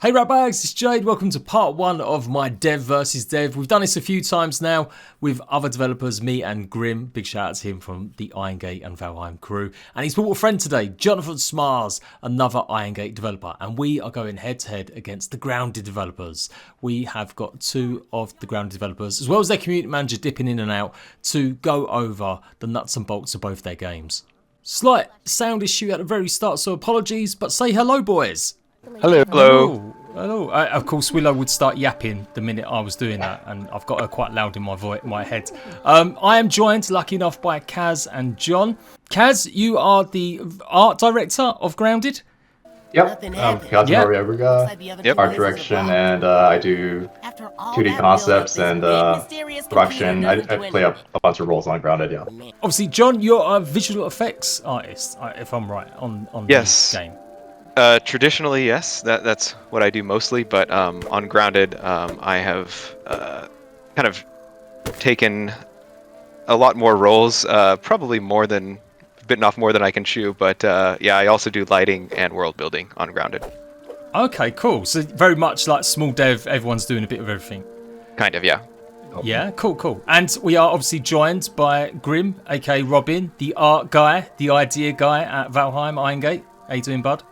Hey Ratbags, it's Jade. Welcome to part one of my Dev versus Dev. We've done this a few times now with other developers, me and Grim. Big shout out to him from the Irongate and Valheim crew. And he's brought a friend today, Jonathan Smars, another Irongate developer. And we are going head to head against the Grounded developers. We have got two of the Grounded developers, as well as their community manager dipping in and out to go over the nuts and bolts of both their games. Slight sound issue at the very start, so apologies, but say hello, boys. Hello. Hello. Hello. Of course, Willow would start yapping the minute I was doing that, and I've got her quite loud in my head. I am joined, lucky enough, by Kaz and John. Kaz, you are the art director of Grounded. Yep, I'm Kazumari Eberga, art direction, and I do 2D concepts and production. I play a bunch of roles on Grounded, yeah. Obviously, John, you're a visual effects artist, if I'm right, on yes. the game. Traditionally, yes, that's what I do mostly, but on Grounded, I have kind of taken a lot more roles, probably bitten off more than I can chew, but yeah, I also do lighting and world building on Grounded. Okay, cool. So very much like small dev, everyone's doing a bit of everything. Kind of, yeah. Yeah, cool. And we are obviously joined by Grim, aka Robin, the art guy, the idea guy at Valheim, Irongate. How you doing, bud?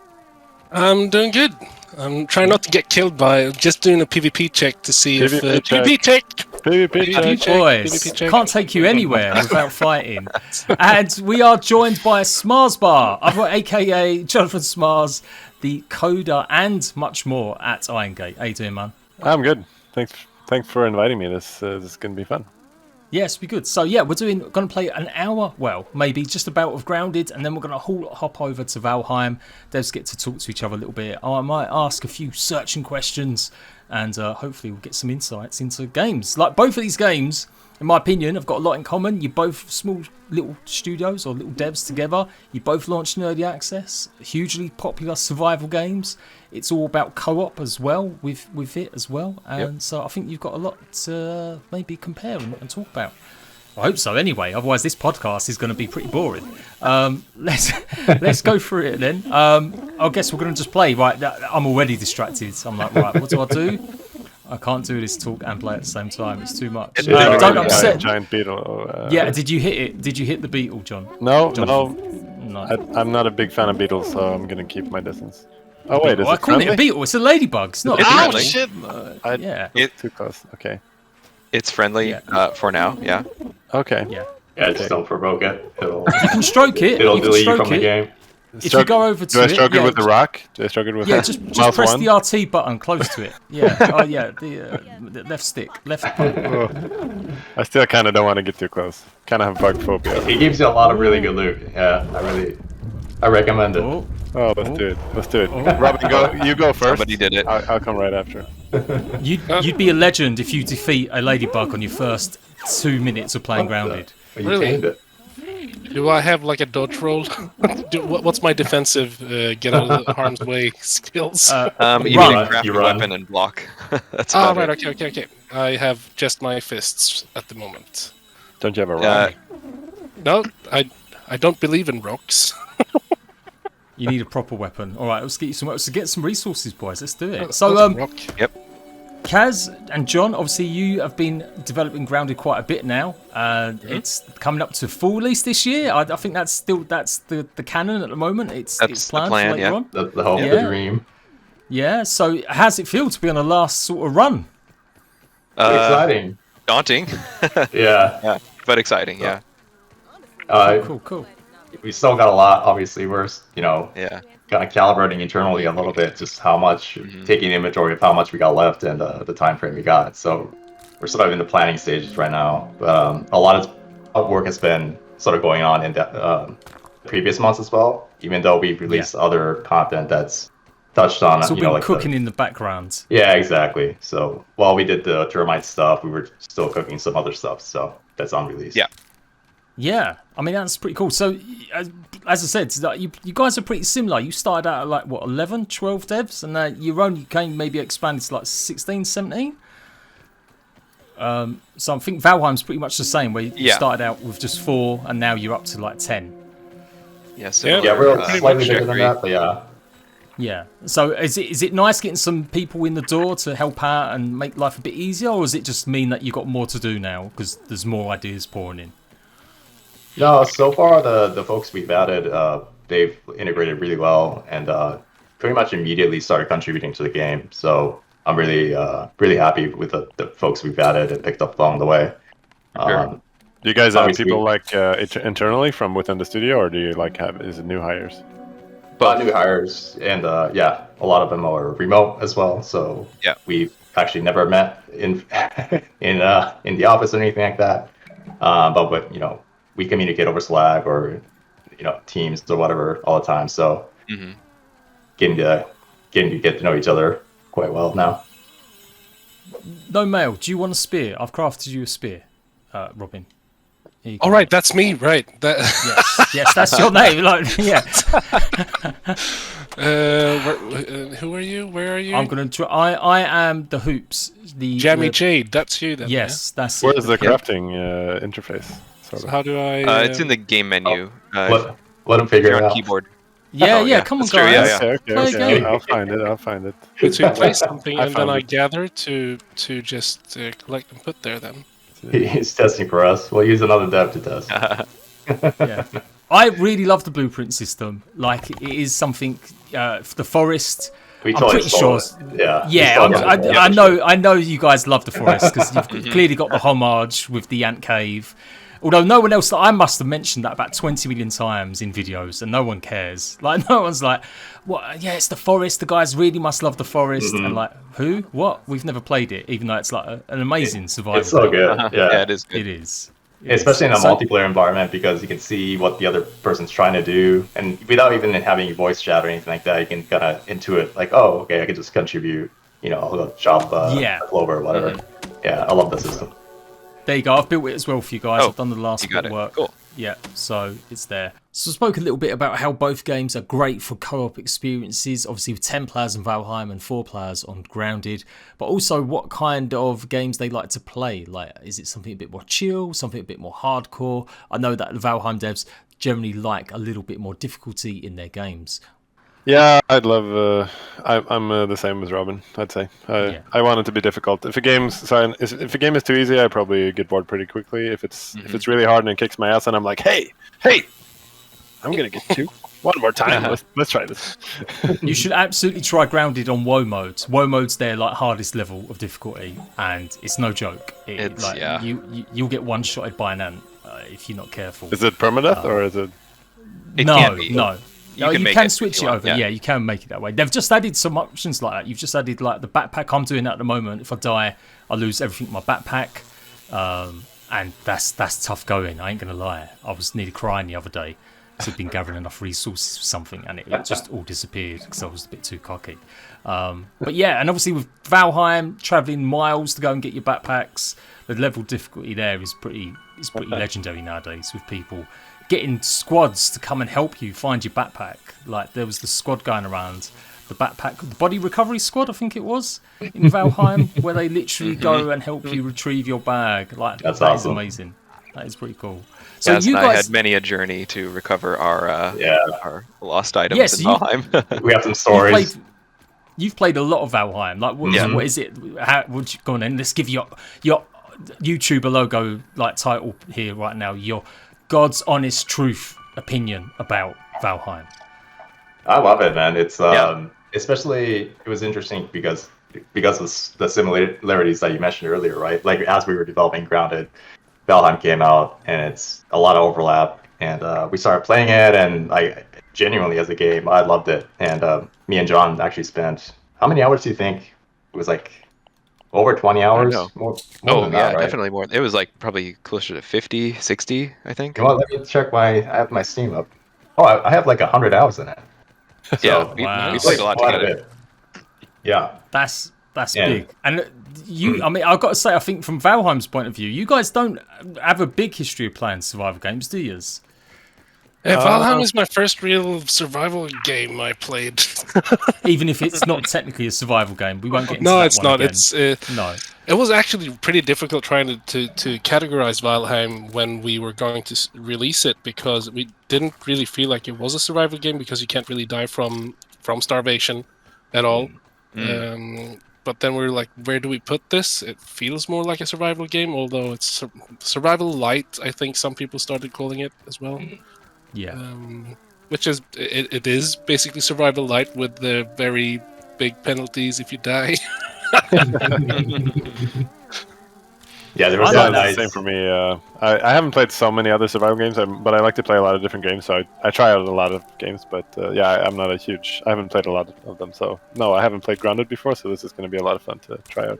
I'm doing good. I'm trying not to get killed by just doing a PvP check to see if PvP check. Boys, can't take you anywhere without fighting. And we are joined by Smarsbar, aka Jonathan Smars, the coder and much more at Irongate. How you doing, man? I'm good. Thanks for inviting me. This is going to be fun. Yes, be good. So yeah, we're going to play an hour, well, maybe just about of Grounded, and then we're going to hop over to Valheim. Devs get to talk to each other a little bit. I might ask a few searching questions, and hopefully we'll get some insights into games. Like both of these games, in my opinion, have got a lot in common. You're both small little studios or little devs together. You both launched in early access, hugely popular survival games. It's all about co-op as well with it as well, and so I think you've got a lot to maybe compare and talk about. I hope so. Anyway, otherwise this podcast is going to be pretty boring. Let's go through it then. I guess we're going to just play. Right, I'm already distracted. I'm like, right, what do I do? I can't do this talk and play at the same time. It's too much. Don't upset. Giant beetle. Yeah, did you hit it? Did you hit the beetle, John? No. I'm not a big fan of beetles, so I'm going to keep my distance. Oh wait, is I it call friendly? it a beetle. It's a ladybug. It's not. It's a friendly. Shit! Yeah. Too close. Okay. It's friendly for now, yeah. Okay. Yeah, just don't provoke it. You can stroke it. It'll you can delete you stroke from the game. If you go over to do I stroke it with the rock? Do I stroke it with just mouse press one? the RT button close to it. Yeah. The left stick, left button. I still kind of don't want to get too close. Kind of have bug phobia. It gives you a lot of really good loot. Yeah, I recommend it. Oh, let's do it. Robin, you go first. Somebody did it. I'll come right after. You'd be a legend if you defeat a ladybug on your first 2 minutes of playing Grounded. You Really? tamed it. Do I have like a dodge roll? What's my defensive get out of the harm's way skills? You Run. need to craft You a run. weapon and block. That's Oh, about right, it. okay. I have just my fists at the moment. Don't you have a rock? No, I don't believe in rocks. You need a proper weapon. All right, let's get some resources, boys. Let's do it. That's So, a rock. Yep. Kaz and John, obviously you have been developing Grounded quite a bit now. It's coming up to full release this year. I think that's the canon at the moment. It's That's it's the planned plan, for later yeah. on. The hope, Yeah. the dream. Yeah. So how's it feel to be on the last sort of run? Exciting. Daunting, Yeah. but exciting, yeah. Cool. We still got a lot. Obviously, we're Yeah. kind of calibrating internally a little bit, just how much, taking inventory of how much we got left and the time frame we got. So we're sort of in the planning stages right now. But a lot of work has been sort of going on in the previous months as well. Even though we've released other content that's touched on, It's all been like cooking in the background. Yeah, exactly. So while we did the termite stuff, we were still cooking some other stuff. So that's unreleased. Yeah. Yeah, I mean that's pretty cool. So, as I said, you guys are pretty similar. You started out at like what 11, 12 devs, and your own game maybe expanded to like 16, 17. So I think Valheim's pretty much the same, where you started out with just 4, and now you're up to like 10. Yeah. So Yeah, we're slightly bigger than trajectory. that, but yeah. Yeah. So is it nice getting some people in the door to help out and make life a bit easier, or does it just mean that you got more to do now because there's more ideas pouring in? No, so far the folks we've added, they've integrated really well and pretty much immediately started contributing to the game. So I'm really really happy with the folks we've added and picked up along the way. Sure. Do you guys have people like internally from within the studio, or do you like is it new hires? But new hires, and yeah, a lot of them are remote as well. So yeah, we've actually never met in in the office or anything like that. But you know, we communicate over Slack or Teams or whatever all the time. So getting to get to know each other quite well now. No mail. Do you want a spear? I've crafted you a spear, Robin. All right, that's me, right? Yes, that's your name. Like, yeah. Who are you? Where are you? I'm gonna try. I am the hoops. The Jammy Jade. That's you, then. Yes, that's. Where's the crafting interface? So how do I? It's in the game menu. Let them figure it out. Keyboard. Yeah. Come on, guys. Okay. I'll find it. To place something and then I gather to just collect and put there. Then. He's testing for us. We'll use another dev to test. Yeah. I really love the blueprint system. Like, it is something for the forest. I'm pretty sure. Yeah. I know you guys love the forest because you've clearly got the homage with the ant cave. Although no one else, I must have mentioned that about 20 million times in videos, and no one cares. Like, no one's like, "What? Yeah, it's the forest. The guys really must love the forest." And like, who? What? We've never played it, even though it's like an amazing survival. It's so good. Yeah, it is good. It is. Especially in a multiplayer environment, because you can see what the other person's trying to do, and without even having voice chat or anything like that, you can kind of intuit like, "Oh, okay, I can just contribute. I'll chop clover or whatever." Yeah, I love the system. There you go. I've built it as well for you guys. I've done the last bit of work. Cool. Yeah, so it's there. So I spoke a little bit about how both games are great for co-op experiences, obviously with 10 players on Valheim and 4 players on Grounded, but also what kind of games they like to play. Like, is it something a bit more chill, something a bit more hardcore? I know that the Valheim devs generally like a little bit more difficulty in their games. Yeah, I'd love. I'm the same as Robin. I'd say I want it to be difficult. If a game is too easy, I probably get bored pretty quickly. If it's really hard and it kicks my ass, and I'm like, hey, I'm gonna get you one more time. Let's try this. You should absolutely try Grounded on WoW modes. WoW mode's their hardest level of difficulty, and it's no joke. You'll get one-shotted by an ant if you're not careful. Is it permadeath or is it? No. You can switch it over. Yeah, you can make it that way. They've just added some options like that. You've just added like the backpack. I'm doing that at the moment. If I die, I lose everything in my backpack, and that's tough going. I ain't gonna lie. I was nearly crying the other day because I'd been gathering enough resources for something, and it just all disappeared because I was a bit too cocky. But yeah, and obviously with Valheim, traveling miles to go and get your backpacks, the level of difficulty there is pretty legendary nowadays with people getting squads to come and help you find your backpack. Like, there was the squad going around, the body recovery squad, I think it was, in Valheim, where they literally go and help you retrieve your bag. Like, that's awesome. Awesome. Is amazing. That is pretty cool. So Yes, you and I guys had many a journey to recover our lost items in Valheim. We have some stories. You've played a lot of Valheim. Like, what is it? How would you go on then? Let's give you your YouTuber logo title here right now. Your God's honest truth opinion about Valheim. I love it, man. It's especially it was interesting because of the similarities that you mentioned earlier, right? Like, as we were developing Grounded, Valheim came out, and it's a lot of overlap. And we started playing it, and I genuinely, as a game, I loved it. And me and John actually spent, how many hours do you think? It was like over 20 hours? More than that, right? Definitely more. It was probably closer to 50, 60, I think. Well, let me check I have my Steam up. Oh, I have 100 hours in it. So, we played a lot together. Yeah. That's big. And I've got to say, I think from Valheim's point of view, you guys don't have a big history of playing survival games, do you? Valheim is my first real survival game I played. Even if it's not technically a survival game, we won't get into No, that it's one not. Again. It's It was actually pretty difficult trying to categorize Valheim when we were going to release it, because we didn't really feel like it was a survival game, because you can't really die from from starvation at all. But then we're like, where do we put this? It feels more like a survival game, although it's survival light. I think some people started calling it as well. Yeah. Which is it is basically survival light with the very big penalties if you die. Yeah, there was Yeah, nice. same for me. I haven't played so many other survival games, but I like to play a lot of different games, so I try out a lot of games. But yeah, I'm not a huge. I haven't played a lot of them, so no, I haven't played Grounded before, so this is going to be a lot of fun to try out.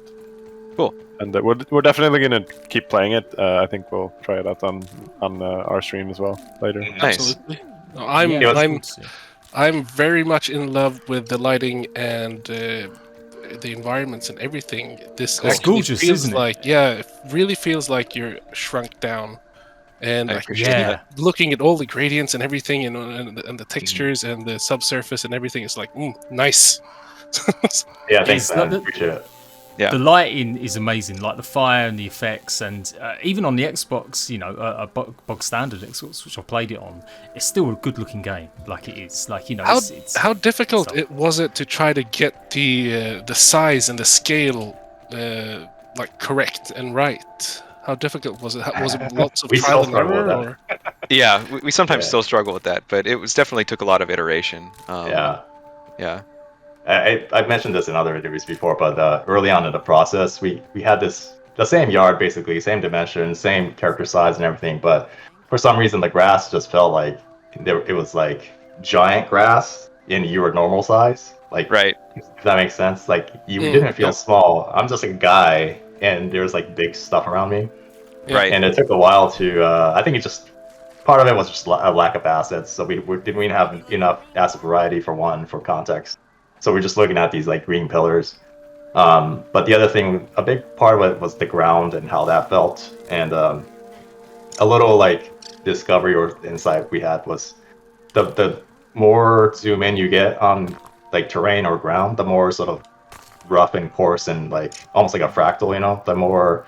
Cool. And we're definitely going to keep playing it. I think we'll try it out on our stream as well later. Nice. Absolutely. I'm very much in love with the lighting and the environments and everything. This it's actually gorgeous, feels isn't it? like it really feels like you're shrunk down. And I like, appreciate that. looking at all the gradients and everything, and the textures and the subsurface and everything, it's like nice. Yeah, thanks, man. It's- Appreciate it. Yeah. The lighting is amazing, like the fire and the effects, and even on the Xbox, you know, a bog standard Xbox, which I played it on, it's still a good-looking game. Like it is, like, you know, How difficult so- was it to try to get the size and the scale like correct and right? How difficult was it? Was it lots of We trial still and struggle with error? that. Or? Yeah, we sometimes Yeah. still struggle with that, but it was definitely took a lot of iteration. Yeah. Yeah. I've mentioned this in other interviews before, but early on in the process, we had the same yard, basically, same dimensions, same character size and everything, but for some reason the grass just felt like it was like giant grass in your normal size. Like, Right. if that makes sense. Like, you didn't feel small. I'm just a guy, and there's like big stuff around me. Right. And it took a while to, I think it just, part of it was just a lack of assets, so we didn't have enough asset variety for context. So we're just looking at these like green pillars. But the other thing, a big part of it was the ground and how that felt. And a little like discovery or insight we had was the more zoom in you get on like terrain or ground, the more sort of rough and coarse and like almost like a fractal, you know, the more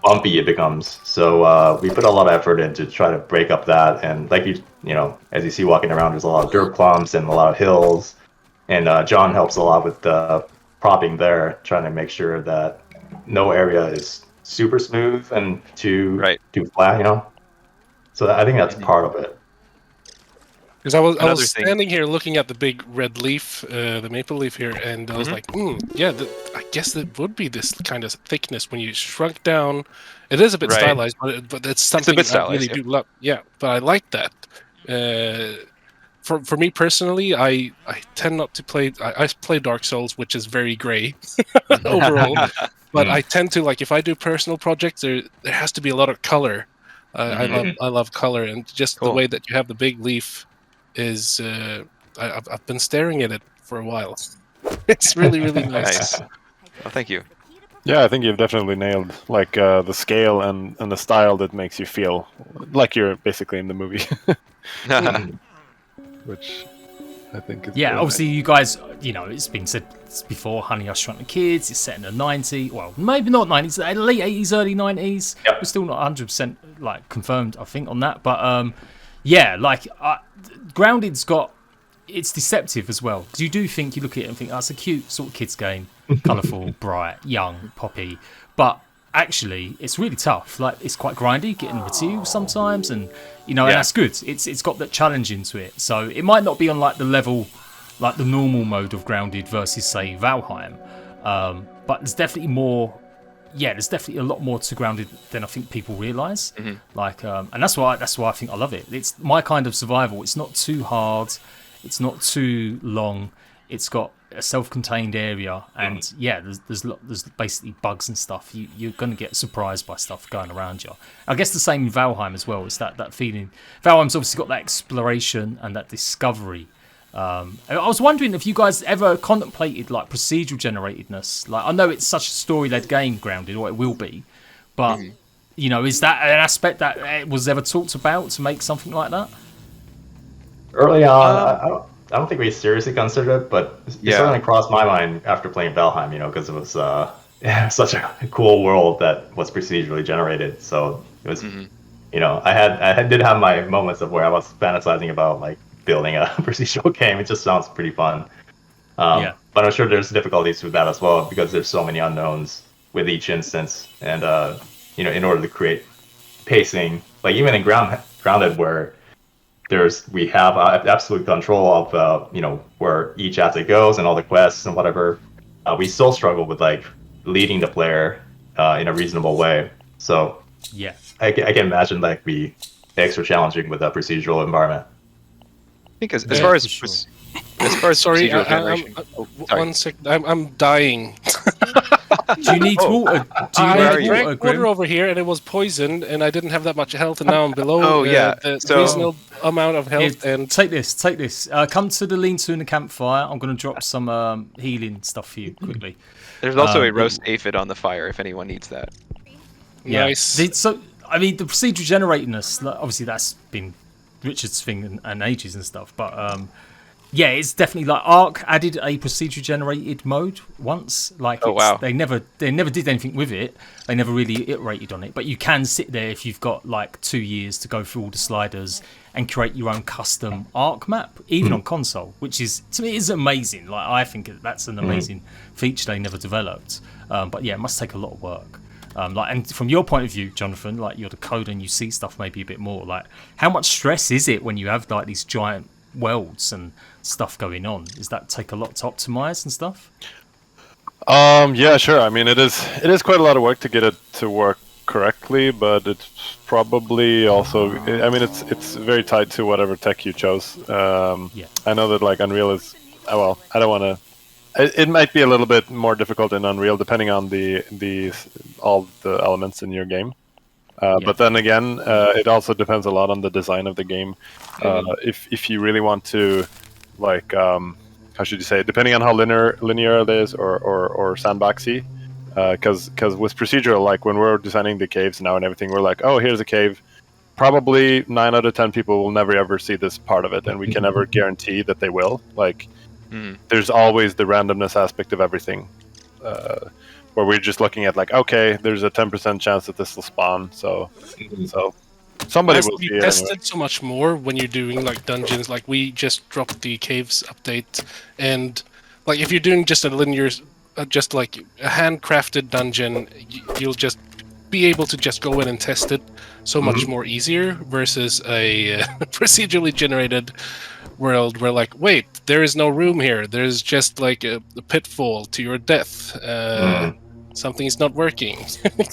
bumpy it becomes. So we put a lot of effort in to try to break up that. And like you know, as you see walking around, there's a lot of dirt clumps and a lot of hills. And John helps a lot with the propping there, trying to make sure that no area is super smooth and too flat, you know. So I think that's part of it. Because I was thing- standing here looking at the big red leaf, the maple leaf here, and I was like, yeah, I guess it would be this kind of thickness when you shrunk down. It is a bit stylized, but it's something I really do love. Yeah, but I like that. For me personally, I tend not to play. I play Dark Souls, which is very gray overall. But I tend to, like, if I do personal projects, there has to be a lot of color. I love color, and just the way that you have the big leaf is. I've been staring at it for a while. It's really nice. Oh, thank you. Yeah, I think you've definitely nailed like the scale and the style that makes you feel like you're basically in the movie. Which I think is obviously you guys, you know, it's been said before, Honey, I Shrunk the Kids, it's set in the 90s, well, maybe not 90s, late 80s, early 90s. We're still not 100% like confirmed, I think, on that, but yeah, like Grounded's got, it's deceptive as well, because you do think, you look at it and think, oh, it's a cute sort of kids game, colourful, bright, young, poppy, but actually it's really tough. Like, it's quite grindy getting materials sometimes, and you know, and that's good. It's got that challenge into it, so it might not be on like the level, like the normal mode of Grounded versus say Valheim, but there's definitely more. Yeah, there's definitely a lot more to Grounded than I think people realise. Like, and that's why I think I love it. It's my kind of survival. It's not too hard, it's not too long. It's got a self-contained area, and there's basically bugs and stuff. You're gonna get surprised by stuff going around you. I guess the same in Valheim as well. It's that feeling. Valheim's obviously got that exploration and that discovery. I was wondering if you guys ever contemplated like procedural generatedness. Like, I know it's such a story-led game, Grounded, or it will be, but you know, is that an aspect that was ever talked about to make something like that? Early on, I don't think we seriously considered it, but it certainly crossed my mind after playing Valheim, you know, because it was such a cool world that was procedurally generated. So it was, you know, I did have my moments of where I was fantasizing about like building a procedural game. It just sounds pretty fun. But I'm sure there's difficulties with that as well because there's so many unknowns with each instance, and in order to create pacing, like even in grounded where we have absolute control of where each asset goes and all the quests and whatever, we still struggle with like leading the player in a reasonable way. So yeah, I can imagine like be extra challenging with a procedural environment. I think as far as sorry, procedural generation. Sorry. 1 second, I'm dying. Do you need water? I drank water over here, and it was poisoned, and I didn't have that much health, and now I'm below the reasonable amount of health. Here, and take this. Come to the lean-to in the campfire. I'm going to drop some healing stuff for you quickly. There's also a roast aphid on the fire if anyone needs that. Yeah. Nice. So, I mean, the procedural generatedness, obviously that's been Richard's thing and ages and stuff, but yeah, it's definitely like Arc added a procedure generated mode once. Like, they never did anything with it. They never really iterated on it. But you can sit there if you've got like 2 years to go through all the sliders and create your own custom Arc map, even on console, which is, to me, is amazing. Like, I think that's an amazing feature they never developed. But yeah, it must take a lot of work. And from your point of view, Jonathan, like you're the coder and you see stuff maybe a bit more. Like, how much stress is it when you have like these giant worlds and stuff going on? Does that take a lot to optimize and stuff? Yeah, sure. I mean, it is quite a lot of work to get it to work correctly, but it's probably also, I mean, it's very tied to whatever tech you chose. I know that like Unreal is, well, I don't want to. It might be a little bit more difficult in Unreal depending on all the elements in your game. But then again, it also depends a lot on the design of the game. If you really want to, like, how should you say it? Depending on how linear it is or sandboxy. Because with procedural, like when we're designing the caves now and everything, we're like, oh, here's a cave. Probably 9 out of 10 people will never ever see this part of it, and we can never guarantee that they will. Like, there's always the randomness aspect of everything. Where we're just looking at like, okay, there's a 10% chance that this will spawn, so somebody will see it. It has to be tested so much more when you're doing like dungeons. Like we just dropped the caves update, and like if you're doing just a linear, just like a handcrafted dungeon, you'll just be able to just go in and test it so much more easier versus a procedurally generated world where like, wait, there is no room here. There's just like a pitfall to your death. Something is not working.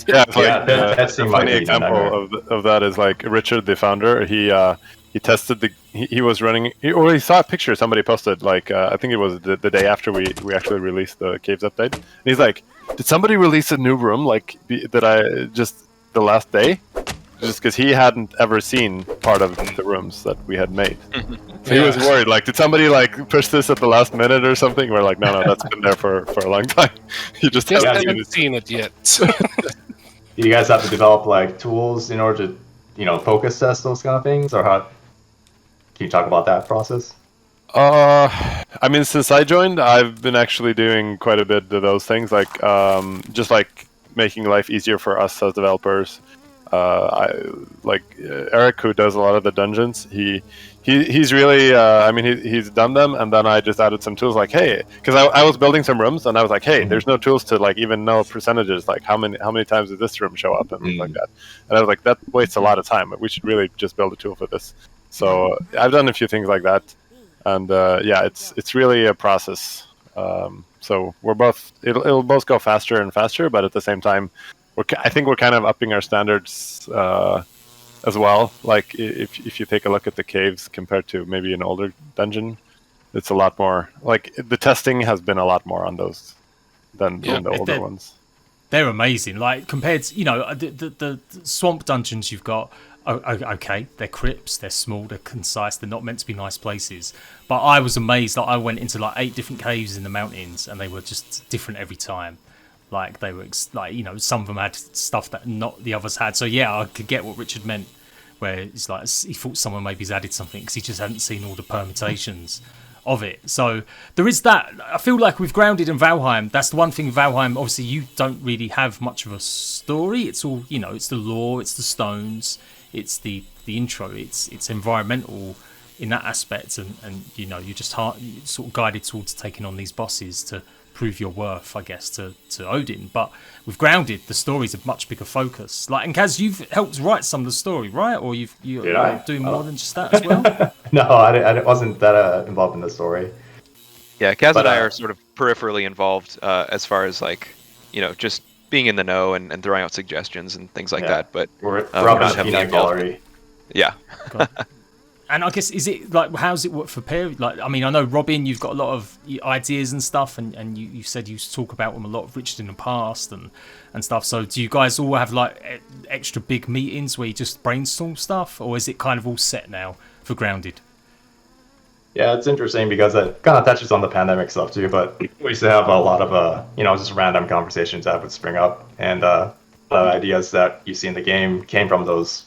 That's a funny example of that is like Richard, the founder. He tested he was running, or he saw a picture somebody posted. Like I think it was the day after we actually released the Caves update. And he's like, did somebody release a new room like that I just the last day? Just because he hadn't ever seen part of the rooms that we had made. So he was worried, like, did somebody like push this at the last minute or something? We're like, no, that's been there for a long time. You just haven't seen it yet. You guys have to develop like tools in order to, focus test those kind of things, or how? Can you talk about that process? I mean, since I joined, I've been actually doing quite a bit of those things, like just like making life easier for us as developers. Eric, who does a lot of the dungeons, he's really I mean he's done them, and then I just added some tools like, hey, because I was building some rooms and I was like, hey, there's no tools to like even know percentages, like how many times did this room show up and things like that, and I was like, that wastes a lot of time. We should really just build a tool for this. So I've done a few things like that, and it's really a process. So it'll both go faster and faster, but at the same time, I think we're kind of upping our standards as well. Like if you take a look at the caves compared to maybe an older dungeon, it's a lot more. Like the testing has been a lot more on those than the older ones. They're amazing. Like compared to the swamp dungeons you've got. Okay, they're crypts, they're small, they're concise, they're not meant to be nice places. But I was amazed. Like I went into like 8 different caves in the mountains, and they were just different every time. Like they were some of them had stuff that not the others had. So yeah, I could get what Richard meant, where it's like he thought someone maybe's added something because he just hadn't seen all the permutations of it. So there is that. I feel like with Grounded and Valheim, that's the one thing. Valheim, obviously, you don't really have much of a story. It's all it's the lore, it's the stones, it's the intro, it's environmental in that aspect, and you know, you're just sort of guided towards taking on these bosses to prove your worth, I guess, to Odin. But with Grounded, the story's a much bigger focus. Like, and Kaz, you've helped write some of the story, right? Or you're doing more than just that as well? No, I wasn't that involved in the story. Yeah, Kaz and I are sort of peripherally involved as far as, like, you know, just being in the know and throwing out suggestions and things like that. But we're up in the peanut gallery. Yeah. And I guess, is it like, how's it work for pair? Like, I mean, I know Robin, you've got a lot of ideas and stuff, and you said you talk about them a lot of Richard in the past and stuff. So do you guys all have like extra big meetings where you just brainstorm stuff, or is it kind of all set now for Grounded? Yeah, it's interesting because it kind of touches on the pandemic stuff too, but we used to have a lot of, you know, just random conversations that would spring up, and a lot of ideas that you see in the game came from those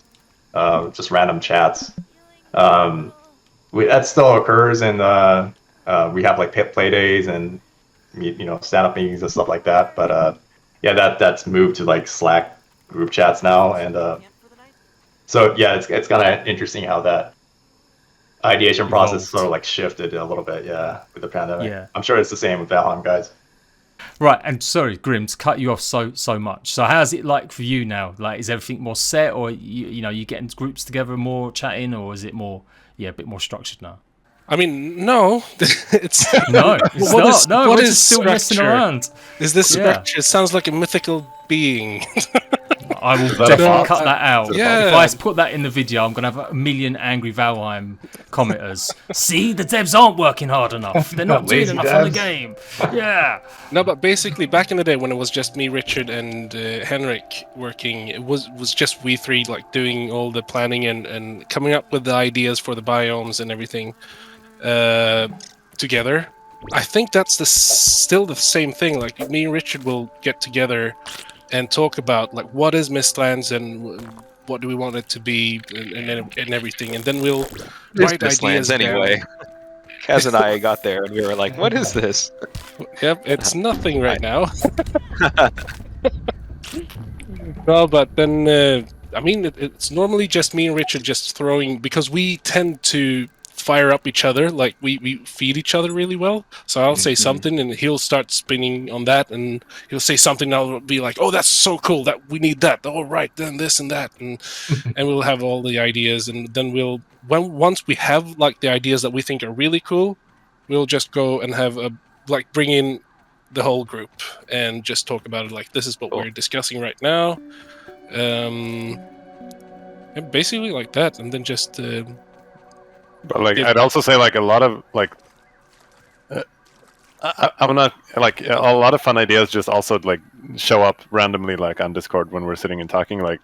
just random chats. That still occurs, and we have like play days and, you know, stand-up meetings and stuff like that. But yeah, that's moved to like Slack group chats now, and so yeah, it's kind of interesting how that ideation process sort of like shifted a little bit, with the pandemic. Yeah, I'm sure it's the same with Valheim, guys. Right, and sorry, Grim, to cut you off so much. So how's it like for you now? Like, is everything more set, or you know, you getting groups together more chatting, or is it more, a bit more structured now? I mean, no, it's no, it's what not. Is, no, what we're is just still structure? messing around. Is this structure? It sounds like a mythical being. I will definitely cut that out. Yeah. If I put that in the video, I'm going to have a million angry Valheim commenters. See, the devs aren't working hard enough. They're not doing enough on the game. Yeah. No, but basically, back in the day when it was just me, Richard, and Henrik working, it was just we three, like, doing all the planning and coming up with the ideas for the biomes and everything together. I think that's still the same thing. Like, me and Richard will get together and talk about, like, what is Mistlands and what do we want it to be and everything, and then we'll write ideas anyway. Kaz and I got there and we were like, what is this? Yep, it's nothing right now. No, but then I mean, it's normally just me and Richard just throwing, because we tend to fire up each other, like we feed each other really well. So I'll say something and he'll start spinning on that, and he'll say something, and I'll be like, oh, that's so cool, that we need that, all right, then this and that, and we'll have all the ideas, and then once we have like the ideas that we think are really cool, we'll just go and have bring in the whole group and just talk about it, like, this is what we're discussing right now, and basically like that, and then just but like, I'd also say, like, a lot of, like, I'm not, like, a lot of fun ideas just also, like, show up randomly, like, on Discord when we're sitting and talking, like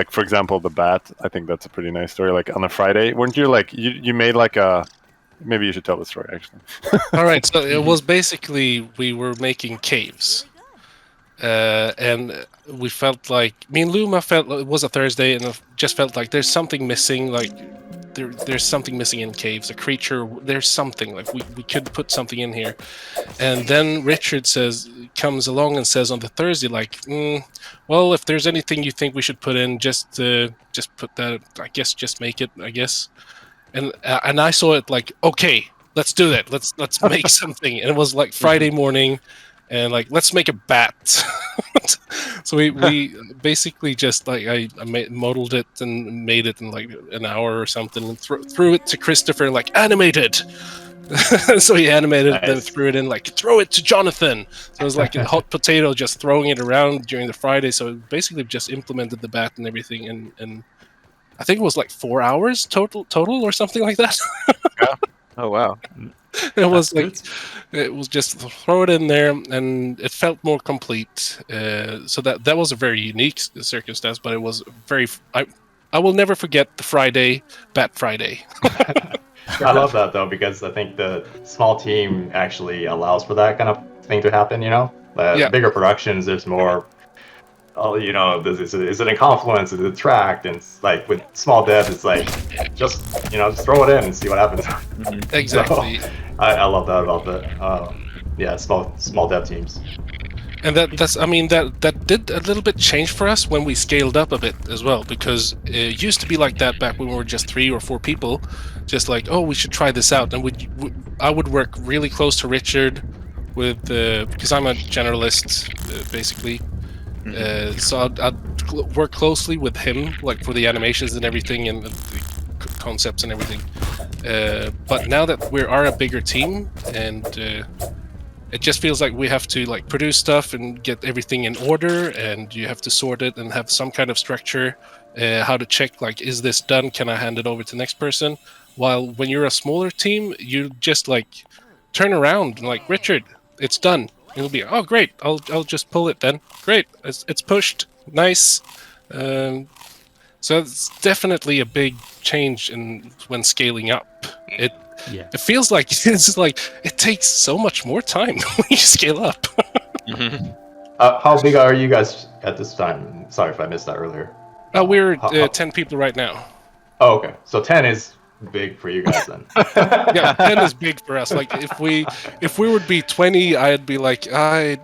for example, the bat. I think that's a pretty nice story. Like, on a Friday, weren't you, like, you made like a, maybe you should tell the story actually. All right, so it was basically, we were making caves, and we felt like, me and Luma felt it was a Thursday, and it just felt like there's something missing, like there's something missing in caves, a creature, there's something, like we could put something in here. And then Richard comes along and says on the Thursday, like, well, if there's anything you think we should put in, just put that, I guess, just make it, I guess. And I saw it like, okay, let's do that, let's make something. And it was like Friday morning, and like, let's make a bat. So we basically just, like, I modeled it and made it in like an hour or something, and threw it to Christopher, like, animated. So he animated it, then threw it in, like, throw it to Jonathan. So it was like a hot potato, just throwing it around during the Friday. So it basically just implemented the bat and everything, and I think it was like 4 hours total or something like that. Yeah. Oh wow. It was like, it was just throw it in there, and it felt more complete. So that was a very unique circumstance, but it was very. I will never forget the Bat Friday. I love that though, because I think the small team actually allows for that kind of thing to happen. You know, bigger productions, there's more. Oh, you know, is it in Confluence? Is it Tract? And it's like with small devs, it's like just throw it in and see what happens. Exactly. So, I love that about the small dev teams. And that's I mean that did a little bit change for us when we scaled up a bit as well, because it used to be like that back when we were just 3 or 4 people, just like, oh, we should try this out. And I would work really close to Richard with because I'm a generalist basically. So I'd work closely with him, like for the animations and everything, and the concepts and everything. But now that we are a bigger team, and it just feels like we have to like produce stuff and get everything in order, and you have to sort it and have some kind of structure. How to check, like, is this done? Can I hand it over to the next person? While when you're a smaller team, you just like turn around and like, Richard, it's done. It'll be, oh great, I'll just pull it then. Great, it's pushed, nice. So it's definitely a big change when scaling up. It feels like it takes so much more time when you scale up. How big are you guys at this time? Sorry if I missed that earlier. We're 10 people right now. Oh, okay. So 10 is big for you guys then. Yeah, 10 is big for us. Like if we would be 20, I'd be like, I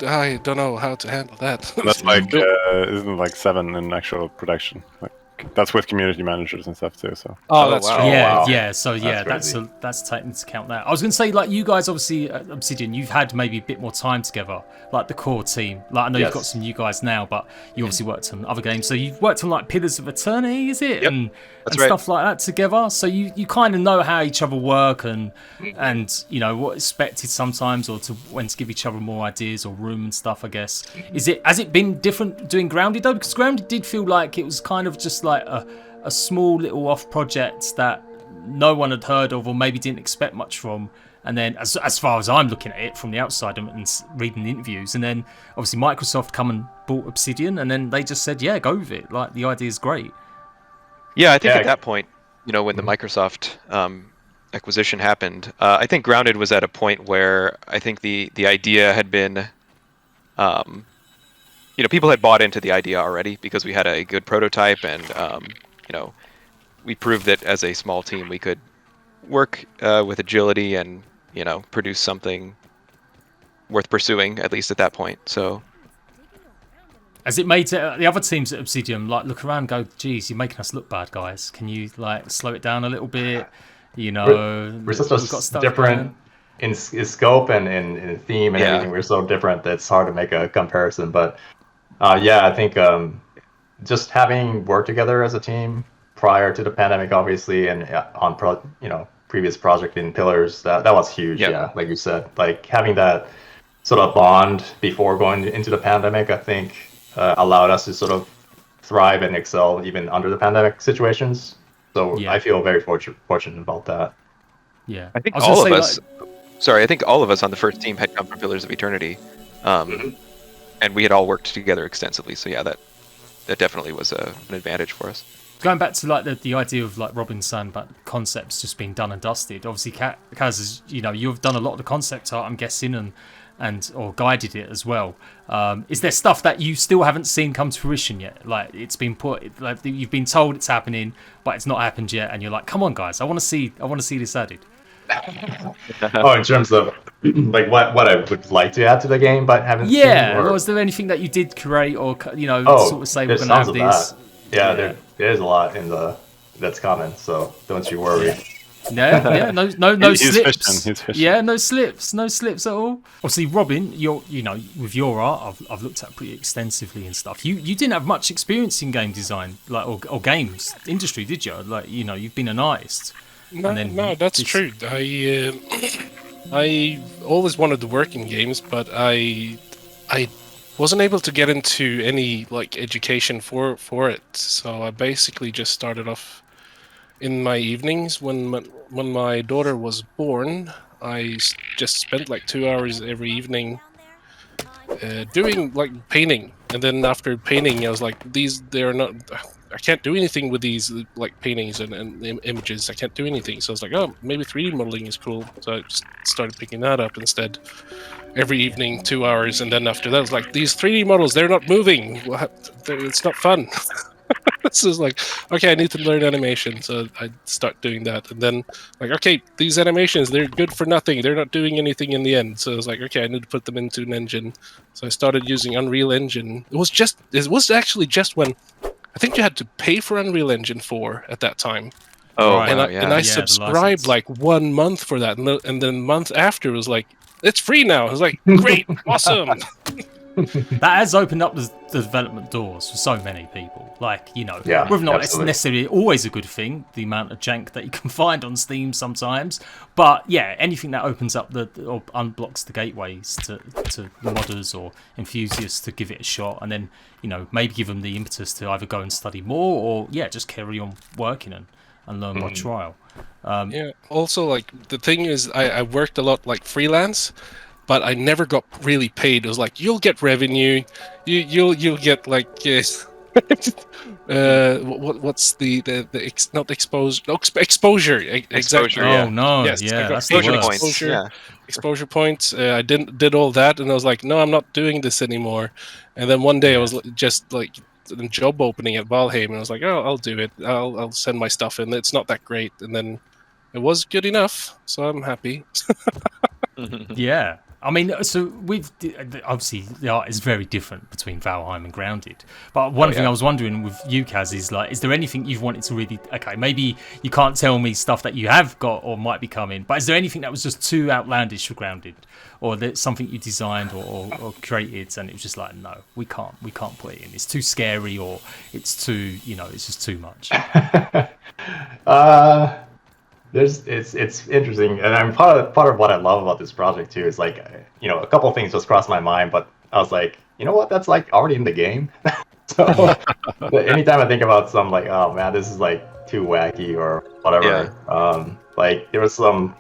don't know how to handle that. That's like isn't like 7 in actual production. Like that's with community managers and stuff too. So. Oh, that's true. Yeah, wow. yeah. So yeah, that's taken into account there. I was going to say, like, you guys obviously at Obsidian, you've had maybe a bit more time together, like the core team. Like I know you've got some new guys now, but you obviously worked on other games. So you've worked on like Pillars of Eternity, is it? Yep. And That's right. stuff like that together. So you kind of know how each other work and you know what's expected sometimes, or to when to give each other more ideas or room and stuff. I guess has it been different doing Grounded though? Because Grounded did feel like it was kind of just like a small little off project that no one had heard of or maybe didn't expect much from. And then as far as I'm looking at it from the outside and reading the interviews, and then obviously Microsoft come and bought Obsidian, and then they just said, yeah, go with it. Like the idea is great. Yeah, I think at that point, you know, when the Microsoft acquisition happened, I think Grounded was at a point where I think the idea had been, you know, people had bought into the idea already because we had a good prototype, and you know, we proved that as a small team we could work with agility and, you know, produce something worth pursuing, at least at that point. So has it made the other teams at Obsidian like look around and go, geez, you're making us look bad, guys, can you like slow it down a little bit? You know, we're such a different in scope and in theme and everything. We're so different that it's hard to make a comparison, but yeah, I think just having worked together as a team prior to the pandemic, obviously, and on previous project in Pillars, that was huge. Yep. Yeah, like you said, like having that sort of bond before going into the pandemic, I think allowed us to sort of thrive and excel even under the pandemic situations. So I feel very fortunate about that. Yeah, I think all of us. Sorry, I think all of us on the first team had come from Pillars of Eternity, and we had all worked together extensively. So yeah, that definitely was an advantage for us. Going back to like the idea of like Robin's saying about concepts just being done and dusted. Obviously, Kaz, is, you know, you've done a lot of the concept art, I'm guessing, and or guided it as well. Is there stuff that you still haven't seen come to fruition yet? Like it's been put, like you've been told it's happening, but it's not happened yet, and you're like, come on, guys, I want to see this added. Oh, in terms of like what I would like to add to the game, but haven't seen. Yeah, or is there anything that you did create, or you know, sort of say we're gonna have this? Yeah, there's a lot in that's coming, so don't you worry. Yeah, no He's slips. fishing. Yeah, no slips at all. Obviously, Robin, you know, with your art, I've looked at pretty extensively and stuff. You didn't have much experience in game design, like or games industry, did you? Like, you know, you've been an artist. No, that's true. I always wanted to work in games, but I wasn't able to get into any like education for it. So I basically just started off in my evenings when my daughter was born. I just spent like 2 hours every evening doing like painting, and then after painting, I was like, I can't do anything with these like paintings and images. I can't do anything. So I was like, oh, maybe 3D modeling is cool. So I just started picking that up instead. Every evening, 2 hours, and then after that, I was like, these 3D models, they're not moving. It's not fun. So it's like, okay, I need to learn animation, so I start doing that, and then like, okay, these animations, they're good for nothing. They're not doing anything in the end. So I was like, okay, I need to put them into an engine. So I started using Unreal Engine. It was actually just when I think you had to pay for Unreal Engine 4 at that time. Oh, Right. wow, And I the subscribed license. like 1 month for that, and then the month after was like, it's free now. I was like, great, awesome. That has opened up the development doors for so many people. Like, you know, Yeah, whether or not it's absolutely. necessarily always a good thing, the amount of jank that you can find on Steam sometimes. But yeah, anything that opens up or unblocks the gateways to modders or enthusiasts to give it a shot, and then, you know, maybe give them the impetus to either go and study more or, yeah, just carry on working and learn by trial. Yeah. Also, like the thing is, I worked a lot like freelance, but I never got really paid. It was like, you'll get revenue, you'll get like what's not exposure, no, exposure. Exactly. Exposure, Oh yeah. no, Yes, I yeah, got that's the Exposure worst. points. Exposure, Yeah. exposure points. I did all that, and I was like, no, I'm not doing this anymore. And then one day I was just like a job opening at Valheim, and I was like, oh, I'll do it. I'll send my stuff in. It's not that great, and then it was good enough, so I'm happy. Yeah. I mean, so we've obviously the art is very different between Valheim and Grounded. But one thing I was wondering with you, Kaz, is like, is there anything you've wanted to really? Okay, maybe you can't tell me stuff that you have got or might be coming, but is there anything that was just too outlandish for Grounded, or that something you designed or created and it was just like, no, we can't put it in. It's too scary, or it's too, you know, it's just too much. It's interesting, and I'm part of what I love about this project too is like, you know, a couple of things just crossed my mind, but I was like, you know what, that's like already in the game. So anytime I think about some like, oh man, this is like too wacky or whatever, like there was some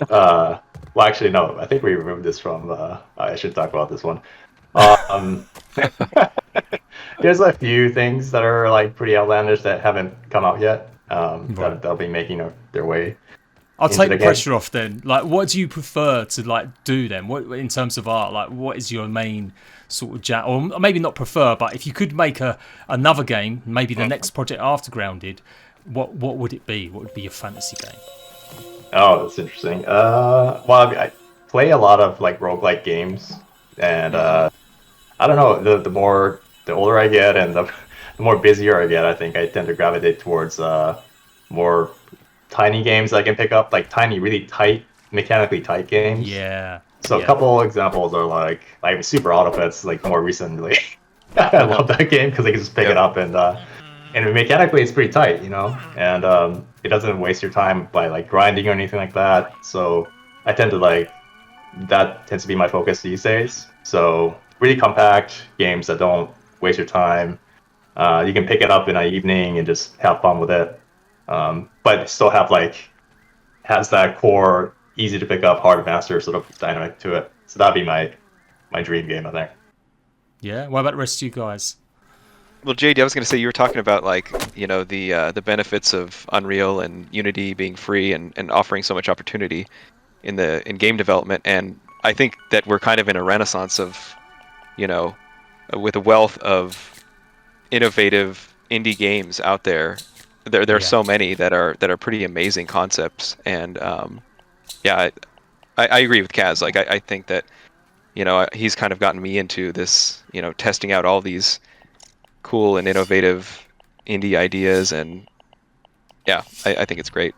well actually no, I think we removed this from I should talk about this one. There's a few things that are like pretty outlandish that haven't come out yet. That they'll be making their way. I'll take the game. pressure off then. Like, what do you prefer to like do then? What in terms of art? Like, what is your main sort of or maybe not prefer, but if you could make another game, maybe the next project after Grounded, what would it be? What would be your fantasy game? Oh, that's interesting. Well, I play a lot of like roguelike games, and I don't know. The older I get, and the more busier I get, I think I tend to gravitate towards more tiny games I can pick up, like tiny, really tight, mechanically tight games. Yeah. So a couple examples are like Super Autopets, like more recently. I love that game because I can just pick it up and mechanically it's pretty tight, you know, and it doesn't waste your time by like grinding or anything like that. So I tend to that tends to be my focus these days. So really compact games that don't waste your time. You can pick it up in an evening and just have fun with it, but still has that core, easy to pick up, hard to master sort of dynamic to it. So that'd be my dream game, I think. Yeah. What about the rest of you guys? Well, JD, I was going to say, you were talking about like, you know, the benefits of Unreal and Unity being free and offering so much opportunity in game development, and I think that we're kind of in a renaissance of, you know, with a wealth of innovative indie games out there. There are so many that are pretty amazing concepts, and I agree with Kaz. Like I think that, you know, he's kind of gotten me into this, you know, testing out all these cool and innovative indie ideas, and I think it's great.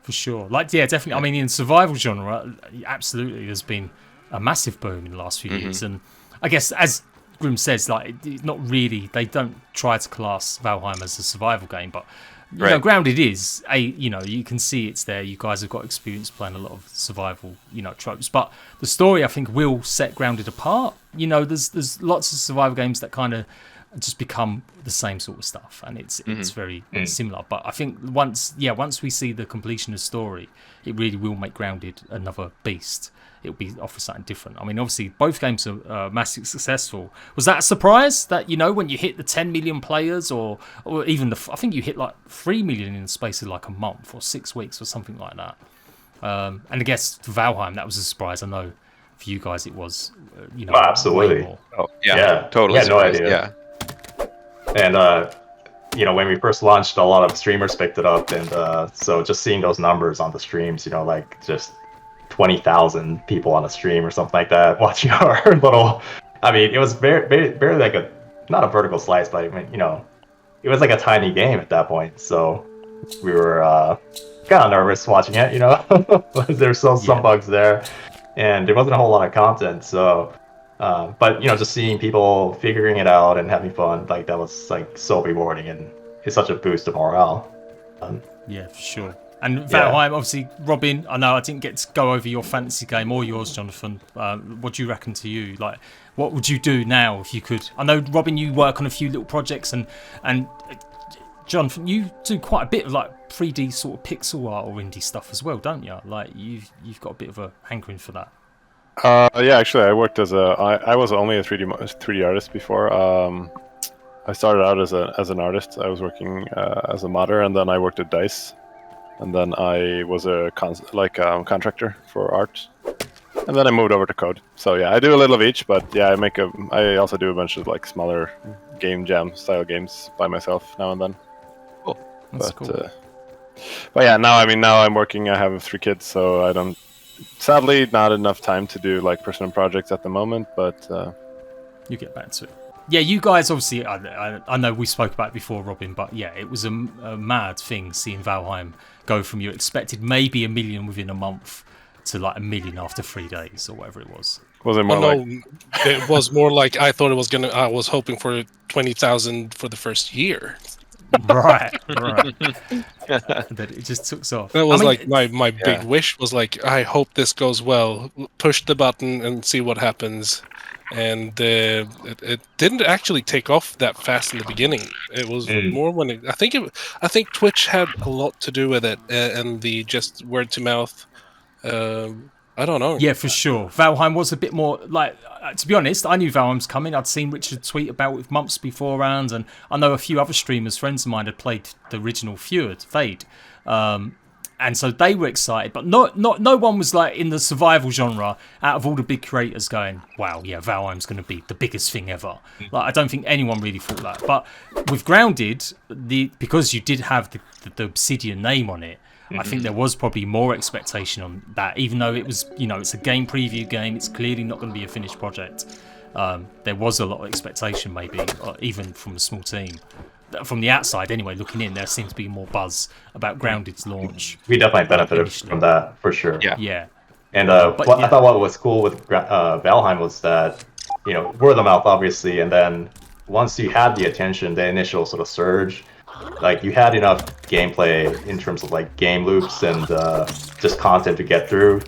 For sure. Like, yeah, definitely. I mean, in survival genre, absolutely, there's been a massive boom in the last few years, and I guess as Grim says, like, not really. They don't try to class Valheim as a survival game, but you know, Grounded is you know, you can see it's there. You guys have got experience playing a lot of survival, you know, tropes, but the story I think will set Grounded apart. You know, there's lots of survival games that kind of just become the same sort of stuff, and it's very similar. But I think once we see the completion of the story, it really will make Grounded another beast. It'll be offer something different. I mean, obviously, both games are massively successful. Was that a surprise that, you know, when you hit the 10 million players, or even I think you hit like 3 million in the space of like a month or 6 weeks or something like that. And I guess for Valheim, that was a surprise. I know for you guys it was, you know, absolutely. way more. Oh yeah, totally. Yeah, no idea. Yeah. And you know, when we first launched, a lot of streamers picked it up, and so just seeing those numbers on the streams, you know, like just 20,000 people on a stream or something like that watching our little. I mean, it was barely like a, not a vertical slice, but I mean, you know, it was like a tiny game at that point. So we were kind of nervous watching it, you know. There's still some bugs there, and there wasn't a whole lot of content. So, but you know, just seeing people figuring it out and having fun, like that was like so rewarding, and it's such a boost to morale. Yeah, for sure. And Valheim, obviously, Robin, I know I didn't get to go over your fantasy game or yours, Jonathan. What do you reckon to you? Like, what would you do now if you could? I know, Robin, you work on a few little projects, and Jonathan, you do quite a bit of like 3D sort of pixel art or indie stuff as well, don't you? Like, you've got a bit of a hankering for that. Yeah, actually, I worked as I was only a 3D artist before. I started out as an artist. I was working as a modder, and then I worked at DICE. And then I was a contractor for art, and then I moved over to code. So yeah, I do a little of each, but yeah, I also do a bunch of like smaller game jam style games by myself now and then. Cool. That's cool. But yeah, now I'm working. I have 3 kids, so I don't. Sadly, not enough time to do like personal projects at the moment, but you get back to it. Yeah, you guys obviously, I know we spoke about it before, Robin, but yeah, it was a mad thing seeing Valheim go from you expected maybe 1 million within a month to like 1 million after 3 days or whatever it was. Was it more it was more like I thought it was I was hoping for 20,000 for the first year. Right. Then it just took off. That was my big wish was like, I hope this goes well. Push the button and see what happens. And it didn't actually take off that fast in the beginning. It was more when I think Twitch had a lot to do with it, and the just word to mouth. I don't know. Yeah, for sure. Valheim was a bit more like. To be honest, I knew Valheim's coming. I'd seen Richard tweet about it months beforehand, and I know a few other streamers, friends of mine, had played the original Fade. And so they were excited, but no one was like in the survival genre out of all the big creators going, wow, yeah, Valheim's going to be the biggest thing ever. Like, I don't think anyone really thought that. But with Grounded, because you did have the Obsidian name on it, I think there was probably more expectation on that, even though it was, you know, it's a game preview game. It's clearly not going to be a finished project. There was a lot of expectation, maybe, even from a small team. From the outside, anyway, looking in, there seems to be more buzz about Grounded's launch. We definitely benefited from that, for sure. Yeah. And I thought what was cool with Valheim was that, you know, word of mouth, obviously, and then once you had the attention, the initial sort of surge, like you had enough gameplay in terms of like game loops and just content to get through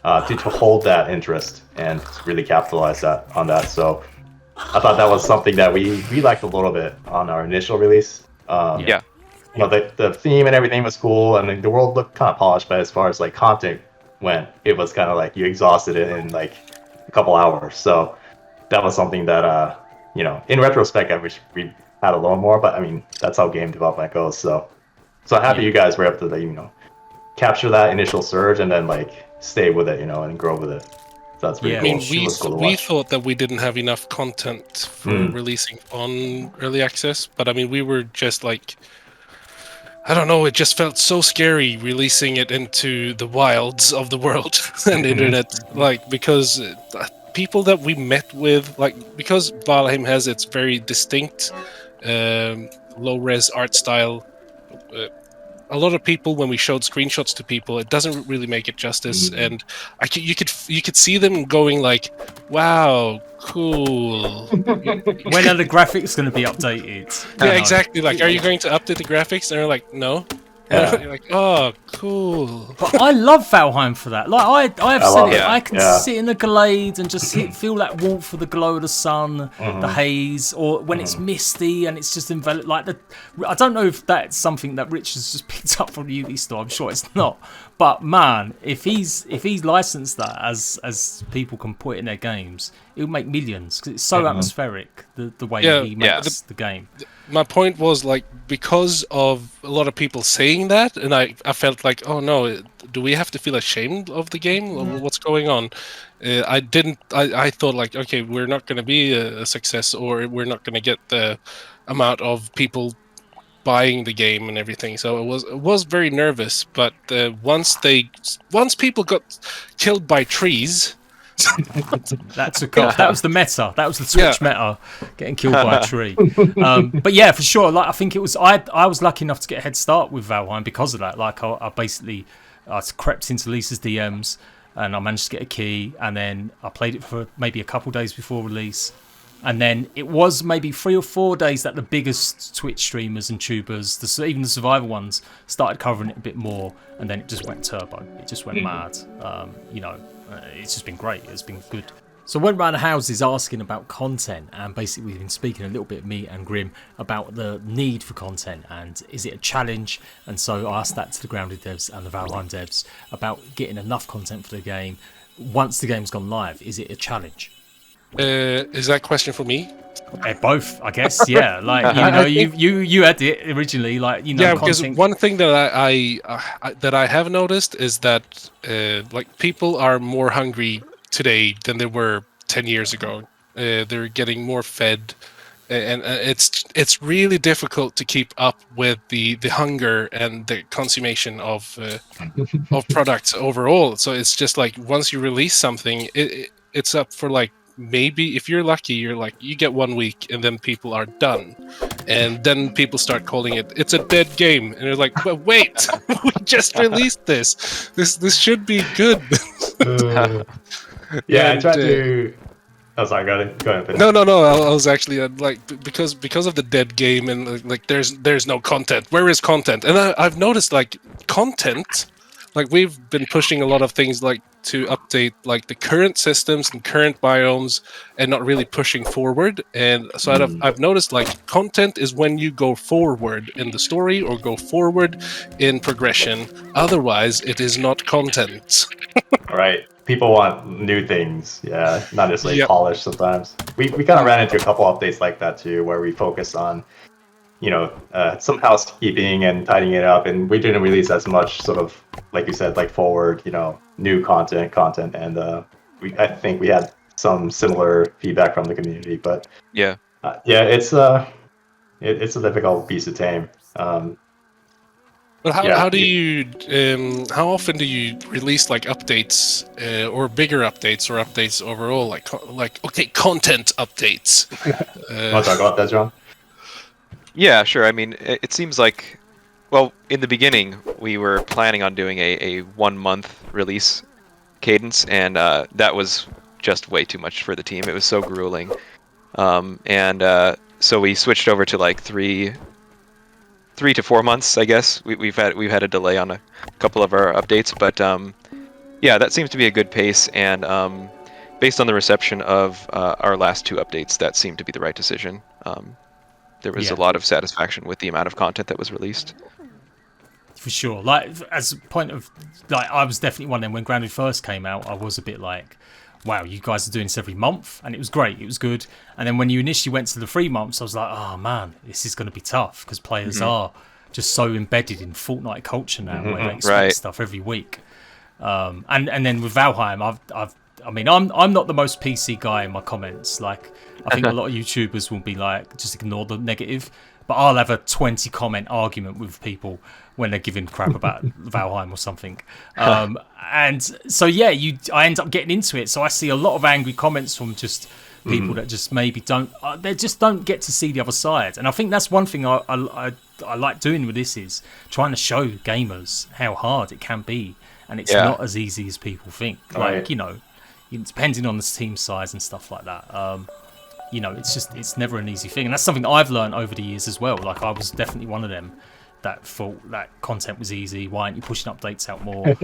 to hold that interest and really capitalize on that. So I thought that was something that we liked a little bit on our initial release. You know, the theme and everything was cool, and the world looked kind of polished, but as far as like content went, it was kind of like you exhausted it in like a couple hours. So that was something that, you know, in retrospect, I wish we had a little more, but I mean, that's how game development goes. So happy you guys were able to, you know, capture that initial surge and then like stay with it, you know, and grow with it. So that's pretty cool. I mean, we thought that we didn't have enough content for releasing on early access, but I mean, we were just like, I don't know, it just felt so scary releasing it into the wilds of the world and the internet, like, because people that we met with, like, because Valheim has its very distinct low-res art style, a lot of people, when we showed screenshots to people, it doesn't really make it justice, and you could see them going like, "Wow, cool." When are the graphics going to be updated? Yeah, exactly. Like, are you going to update the graphics? And they're like, "No." Yeah. You're like, oh, cool. But I love Valheim for that. Like I have said it. It. I can sit in the glade and just feel that warmth of the glow of the sun, the haze, or when it's misty and it's just enveloped. Like I don't know if that's something that Rich has just picked up from Unity Store. I'm sure it's not. But man, if he's licensed that as people can put it in their games, it would make millions because it's so atmospheric. The way he makes the game. My point was, like, because of a lot of people saying that, and I felt like, oh no, do we have to feel ashamed of the game? What's going on? I thought like, okay, we're not going to be a success, or we're not going to get the amount of people buying the game and everything. So it was very nervous. But once people got killed by trees. That took off. That was the meta. That was the Twitch meta, getting killed by a tree. But yeah, for sure. Like I think it was. I was lucky enough to get a head start with Valheim because of that. Like I basically crept into Lisa's DMs and I managed to get a key, and then I played it for maybe a couple days before release, and then it was maybe 3 or 4 days that the biggest Twitch streamers and tubers, even the survival ones, started covering it a bit more, and then it just went turbo. It just went mad. It's just been great. It's been good. So I went round the houses asking about content, and basically we've been speaking a little bit, me and Grim, about the need for content and is it a challenge. And so I asked that to the Grounded devs and the Valheim devs about getting enough content for the game once the game's gone live. Is it a challenge? Is that a question for me? Both, I guess. Yeah, like you had it originally, like Yeah, because one thing that I have noticed is that like people are more hungry today than they were 10 years ago. They're getting more fed, and it's really difficult to keep up with the hunger and the consummation of products overall. So it's just like once you release something, it's up for like, maybe if you're lucky, you get 1 week and then people are done, and then people start calling it's a dead game, and you're like, but wait, we just released this should be good. Yeah, and I tried to. Oh, sorry, go ahead. No. I was actually like, because of the dead game, and like there's no content. Where is content? And I've noticed like content, like we've been pushing a lot of things like to update like the current systems and current biomes, and not really pushing forward. And so I've noticed like content is when you go forward in the story or go forward in progression. Otherwise, it is not content. Right. People want new things, not necessarily polished sometimes. We kind of ran into a couple updates like that too, where we focus on, some housekeeping and tidying it up, and we didn't release as much sort of, like you said, like forward, new content, and I think we had some similar feedback from the community, but it's a difficult beast to tame. But how do you how often do you release like updates or bigger updates or updates overall, like content updates? Want to talk about that, John? Yeah, sure. I mean, it seems like, well, in the beginning we were planning on doing a 1 month release cadence, and that was just way too much for the team. It was so grueling, so we switched over to like 3 to 4 months, I guess. We've had a delay on a couple of our updates, but that seems to be a good pace, and based on the reception of our last 2 updates, that seemed to be the right decision. There was a lot of satisfaction with the amount of content that was released. For sure. Like, as a point of, like, I was definitely one of them when Grounded first came out. I was a bit like, wow, you guys are doing this every month, and it was great, it was good. And then when you initially went to the 3 months, I was like, oh man, this is going to be tough, because players are just so embedded in Fortnite culture now, where they expect stuff every week. And then with Valheim, I'm not the most PC guy in my comments. Like, I think a lot of YouTubers will be like, just ignore the negative, but I'll have a 20 comment argument with people when they're giving crap about Valheim or something. And so, I end up getting into it. So I see a lot of angry comments from just people that just maybe don't get to see the other side. And I think that's one thing I like doing with this, is trying to show gamers how hard it can be. And it's not as easy as people think. Like, depending on the team size and stuff like that. It's never an easy thing. And that's something I've learned over the years as well. Like, I was definitely one of them that thought that content was easy. Why aren't you pushing updates out more?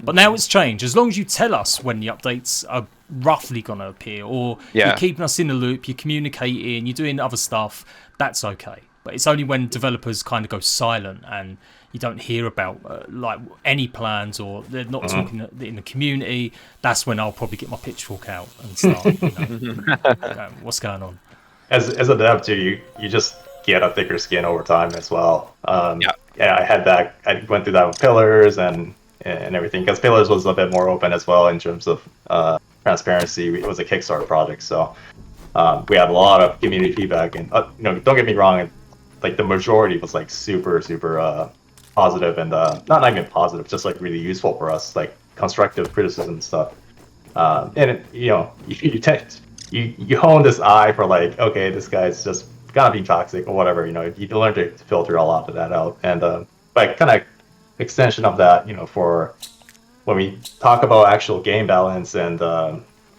But now it's changed. As long as you tell us when the updates are roughly going to appear, or you're keeping us in the loop, you're communicating, you're doing other stuff, that's okay. But it's only when developers kind of go silent and you don't hear about like any plans, or they're not talking in the community, that's when I'll probably get my pitchfork out and start what's going on. As a dev too, you just get a thicker skin over time as well. I had that. I went through that with Pillars and everything, because Pillars was a bit more open as well in terms of transparency. It was a Kickstarter project, so we had a lot of community feedback. And don't get me wrong, like the majority was like super positive and not even positive, just like really useful for us, like constructive criticism and stuff. And it, you know, you hone this eye for like, okay, this guy's just gonna be toxic or whatever. You know, you learn to filter a lot of that out, and like kind of extension of that, you know, for when we talk about actual game balance and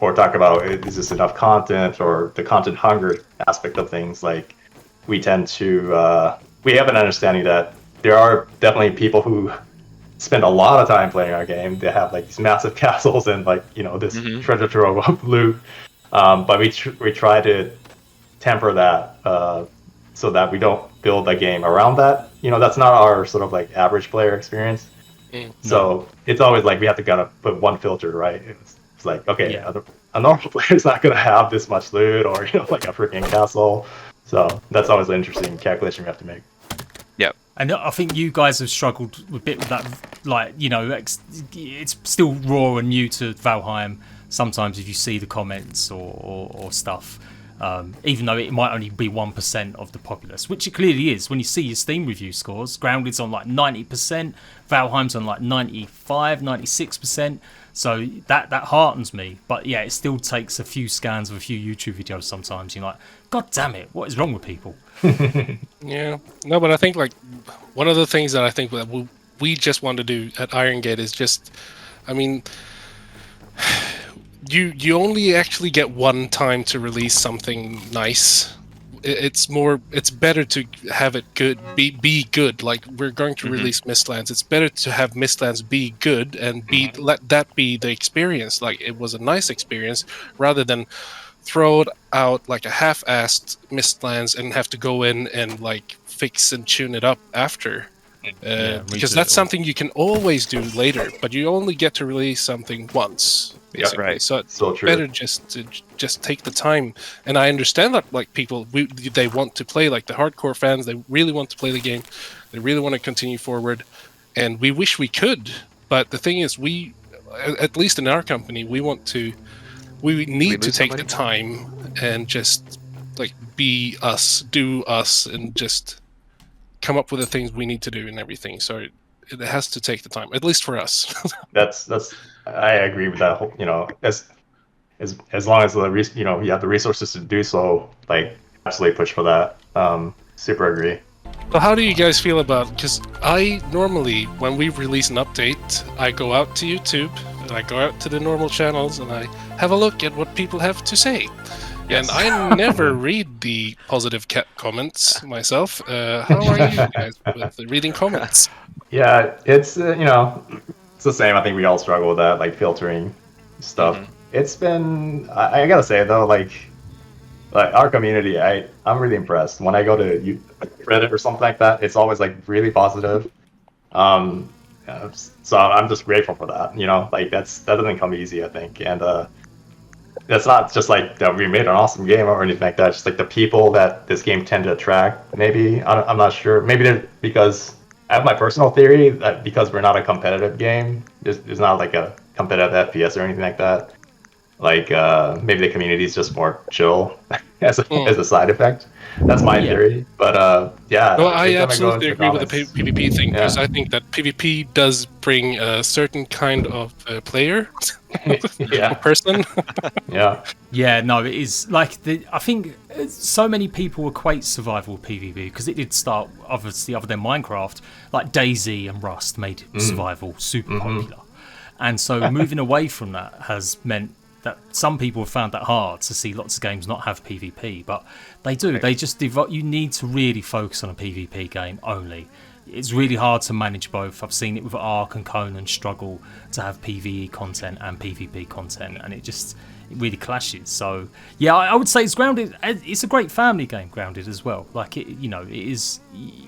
or talk about is this enough content or the content hunger aspect of things, like we tend to we have an understanding that there are definitely people who spend a lot of time playing our game. They have like these massive castles and like, you know, this treasure trove of loot, but we try to temper that so that we don't build a game around that. You know, that's not our sort of like average player experience. So it's always like we have to kind of put one filter, right? It's like, okay, a normal player is not going to have this much loot or, you know, like a freaking castle. So that's always an interesting calculation we have to make. Yep. And I think you guys have struggled a bit with that, like, you know, it's still raw and new to Valheim. Sometimes if you see the comments or stuff, even though it might only be 1% of the populace, which it clearly is. When you see your Steam review scores, Grounded's on like 90%, Valheim's on like 95, 96%. So that heartens me. But yeah, it still takes a few scans of a few YouTube videos sometimes. You're like, God damn it, what is wrong with people? Yeah, no, but I think like one of the things that I think that we just want to do at Iron Gate is just, I mean, you only actually get one time to release something nice. It's better to have it good, be good. Like we're going to release Mistlands. It's better to have Mistlands be good and let that be the experience. Like it was a nice experience rather than throw it out like a half-assed Mistlands and have to go in and like fix and tune it up after. Because that's something you can always do later, but you only get to release something once. Basically. Yeah, right. So it's better just to take the time. And I understand that like people they want to play, like the hardcore fans, they really want to play the game, they really want to continue forward, and we wish we could. But the thing is, we, at least in our company, we need to take the time and just like be us, do us, and just come up with the things we need to do and everything. So it has to take the time, at least for us. That's I agree with that whole, you know, as long as you know, you have the resources to do so, like absolutely push for that. Super agree. So how do you guys feel about, because I normally, when we release an update, I go out to YouTube and I go out to the normal channels and I have a look at what people have to say. Yes. And I never read the positive comments myself. How are you guys with reading comments? Yeah, it's you know, it's the same. I think we all struggle with that, like filtering stuff. It's been, I gotta say though, like our community, I'm really impressed. When I go to Reddit or something like that, it's always like really positive. So I'm just grateful for that. You know, like that doesn't come easy, I think, and that's not just like that we made an awesome game or anything like that. It's just like the people that this game tend to attract. Maybe I'm not sure. Maybe because I have my personal theory that because we're not a competitive game, there's not like a competitive FPS or anything like that. Like maybe the community is just more chill as a side effect. That's my theory. But yeah. Well, I absolutely agree with the PvP thing, because I think that PvP does bring a certain kind of player, person. Yeah, no, it is like I think so many people equate survival with PvP because it did start obviously other than Minecraft, like DayZ and Rust made survival super popular, and so moving away from that has meant that some people have found that hard to see lots of games not have PvP, but they do. Right. They just you need to really focus on a PvP game only. It's really hard to manage both. I've seen it with Ark and Conan struggle to have PvE content and PvP content, and it really clashes. So yeah, I would say it's Grounded. It's a great family game, Grounded as well. Like it, you know, it is.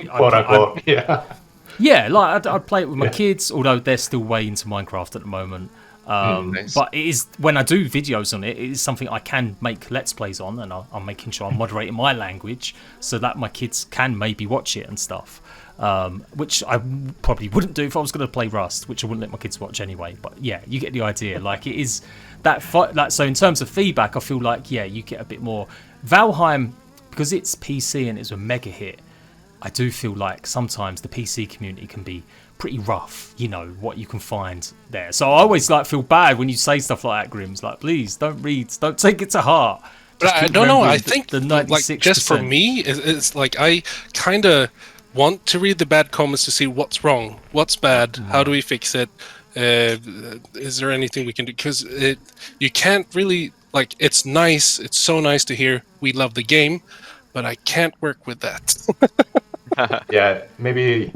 Quote unquote. Yeah, like I'd play it with my kids, although they're still way into Minecraft at the moment. Nice. But it is, when I do videos on it, it is something I can make Let's Plays on, and I'm making sure I'm moderating my language so that my kids can maybe watch it and stuff, which I probably wouldn't do if I was going to play Rust, which I wouldn't let my kids watch anyway. But yeah, you get the idea. Like it is that so in terms of feedback, I feel like you get a bit more. Valheim, because it's PC and it's a mega hit, I do feel like sometimes the PC community can be pretty rough, you know, what you can find there. So I always like feel bad when you say stuff like that, Grims. Like, please don't take it to heart. But I don't know. I think the 96%. Like just for me, it's like I kind of want to read the bad comments to see what's wrong, what's bad, how do we fix it. Is there anything we can do? Because you can't really, like, it's nice, it's so nice to hear we love the game, but I can't work with that. Yeah, maybe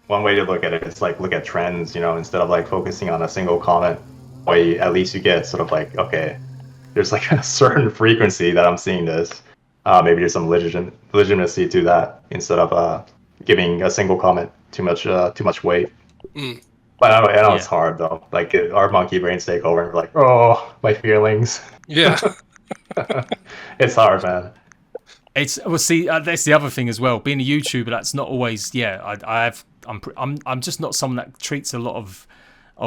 one way to look at it is like look at trends, you know, instead of like focusing on a single comment, way at least you get sort of like, okay, there's like a certain frequency that I'm seeing this. Maybe there's some legitimacy to that instead of giving a single comment too much weight. But I know it's hard though. Like our monkey brains take over and we're like, oh, my feelings. Yeah. It's hard, man. That's the other thing as well. Being a YouTuber, that's not always. Yeah, I'm just not someone that treats a lot of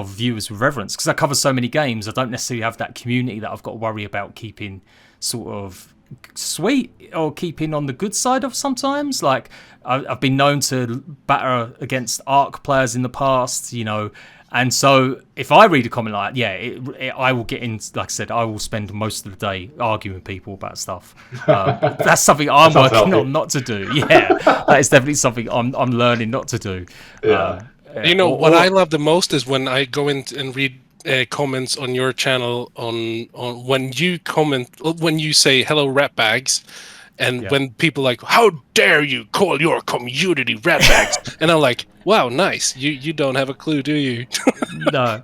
viewers with reverence because I cover so many games. I don't necessarily have that community that I've got to worry about keeping sort of sweet or keeping on the good side of sometimes. Like I've been known to batter against ARC players in the past, you know. And so if I read a comment like that, I will get in, like I said, I will spend most of the day arguing with people about stuff. That's something I'm working on not to do. Yeah, that is definitely something I'm learning not to do. Yeah. You know, what I love the most is when I go in and read comments on your channel on when you comment, when you say hello ratbags, and when people like, how dare you call your community ratbags? And I'm like, wow, nice. You don't have a clue, do you? No.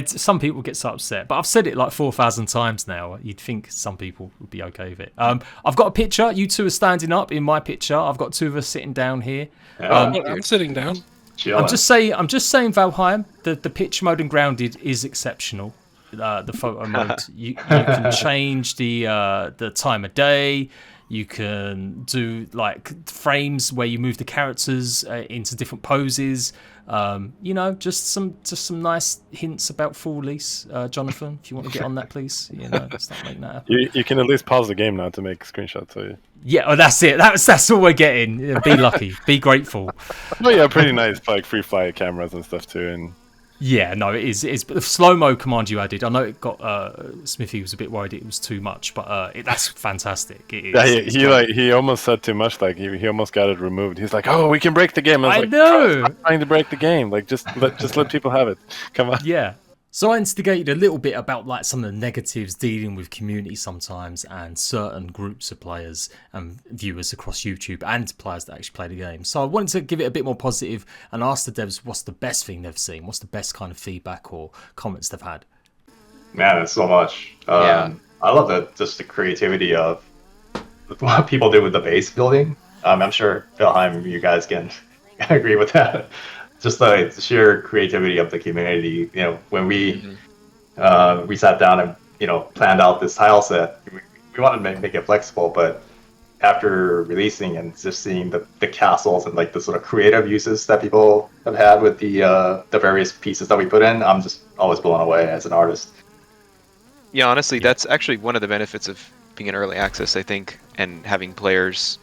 Some people get so upset, but I've said it like 4,000 times now. You'd think some people would be okay with it. I've got a picture. You two are standing up in my picture. I've got two of us sitting down here. I'm sitting down. I'm just saying, Valheim, the pitch mode and grounded is exceptional. The photo mode, you can change the time of day. You can do like frames where you move the characters into different poses. You know, just some nice hints about full release. Jonathan, if you want to get on that, please. You know, start making that happen. You can at least pause the game now to make screenshots. So yeah, that's it. That's all we're getting. Be lucky. Be grateful. Oh yeah, pretty nice like free fly cameras and stuff too. And yeah, no, it is. But the slow-mo command you added, I know it got Smithy was a bit worried it was too much, but that's fantastic. It is. Yeah, he almost said too much. Like he almost got it removed. He's like, "Oh, we can break the game." I know. I'm trying to break the game. Like just let people have it. Come on. Yeah. So I instigated a little bit about like some of the negatives dealing with community sometimes and certain groups of players and viewers across YouTube and players that actually play the game. So I wanted to give it a bit more positive and ask the devs what's the best thing they've seen, what's the best kind of feedback or comments they've had. Man, it's so much. I love the creativity of what people do with the base building. I'm sure Valheim, you guys can agree with that. Just the sheer creativity of the community. You know, when we sat down and planned out this tile set, we wanted to make it flexible, but after releasing and just seeing the castles and like the sort of creative uses that people have had with the various pieces that we put in, I'm just always blown away as an artist. Yeah, honestly, that's actually one of the benefits of being in early access, I think, and having players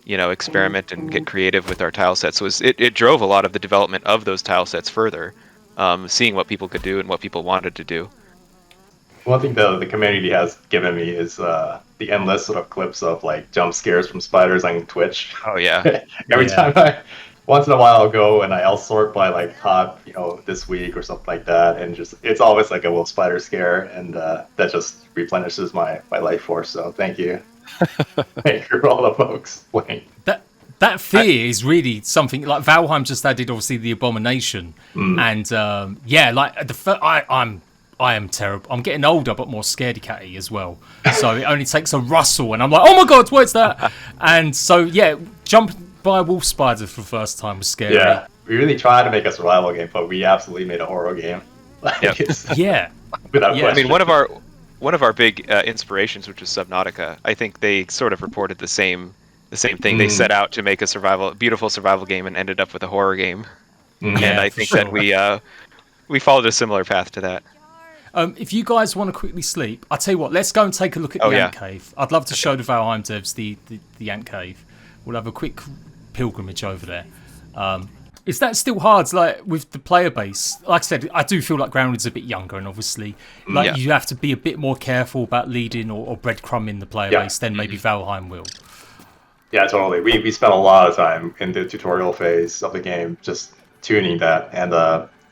experiment and get creative with our tile sets. Was it drove a lot of the development of those tile sets further, seeing what people could do and what people wanted to do. One thing the community has given me is the endless sort of clips of like jump scares from spiders on Twitch. Oh yeah. Every time once in a while I'll go and I'll sort by like hot, this week or something like that, and just it's always like a little spider scare, and that just replenishes my life force. So thank you. Thank you for all the folks playing. That fear is really something like Valheim just added, obviously the abomination, and I am terrible. I'm getting older, but more scaredy catty as well. So it only takes a rustle, and I'm like, oh my god, what's that? And so jump by a wolf spider for the first time was scary. Yeah, we really tried to make a survival game, but we absolutely made a horror game. Without question. I mean, one of our big inspirations, which was Subnautica, I think they sort of reported the same thing. They set out to make a beautiful survival game and ended up with a horror game. And I think that we followed a similar path to that. If you guys want to quickly sleep, I'll tell you what, let's go and take a look at the Ant Cave. I'd love to show the Valheim devs the Ant Cave. We'll have a quick pilgrimage over there. Is that still hard, like with the player base? Like I said, I do feel like Grounded's a bit younger, and obviously, like you have to be a bit more careful about leading or breadcrumbing the player base than maybe Valheim will. Yeah, totally. We spent a lot of time in the tutorial phase of the game just tuning that, and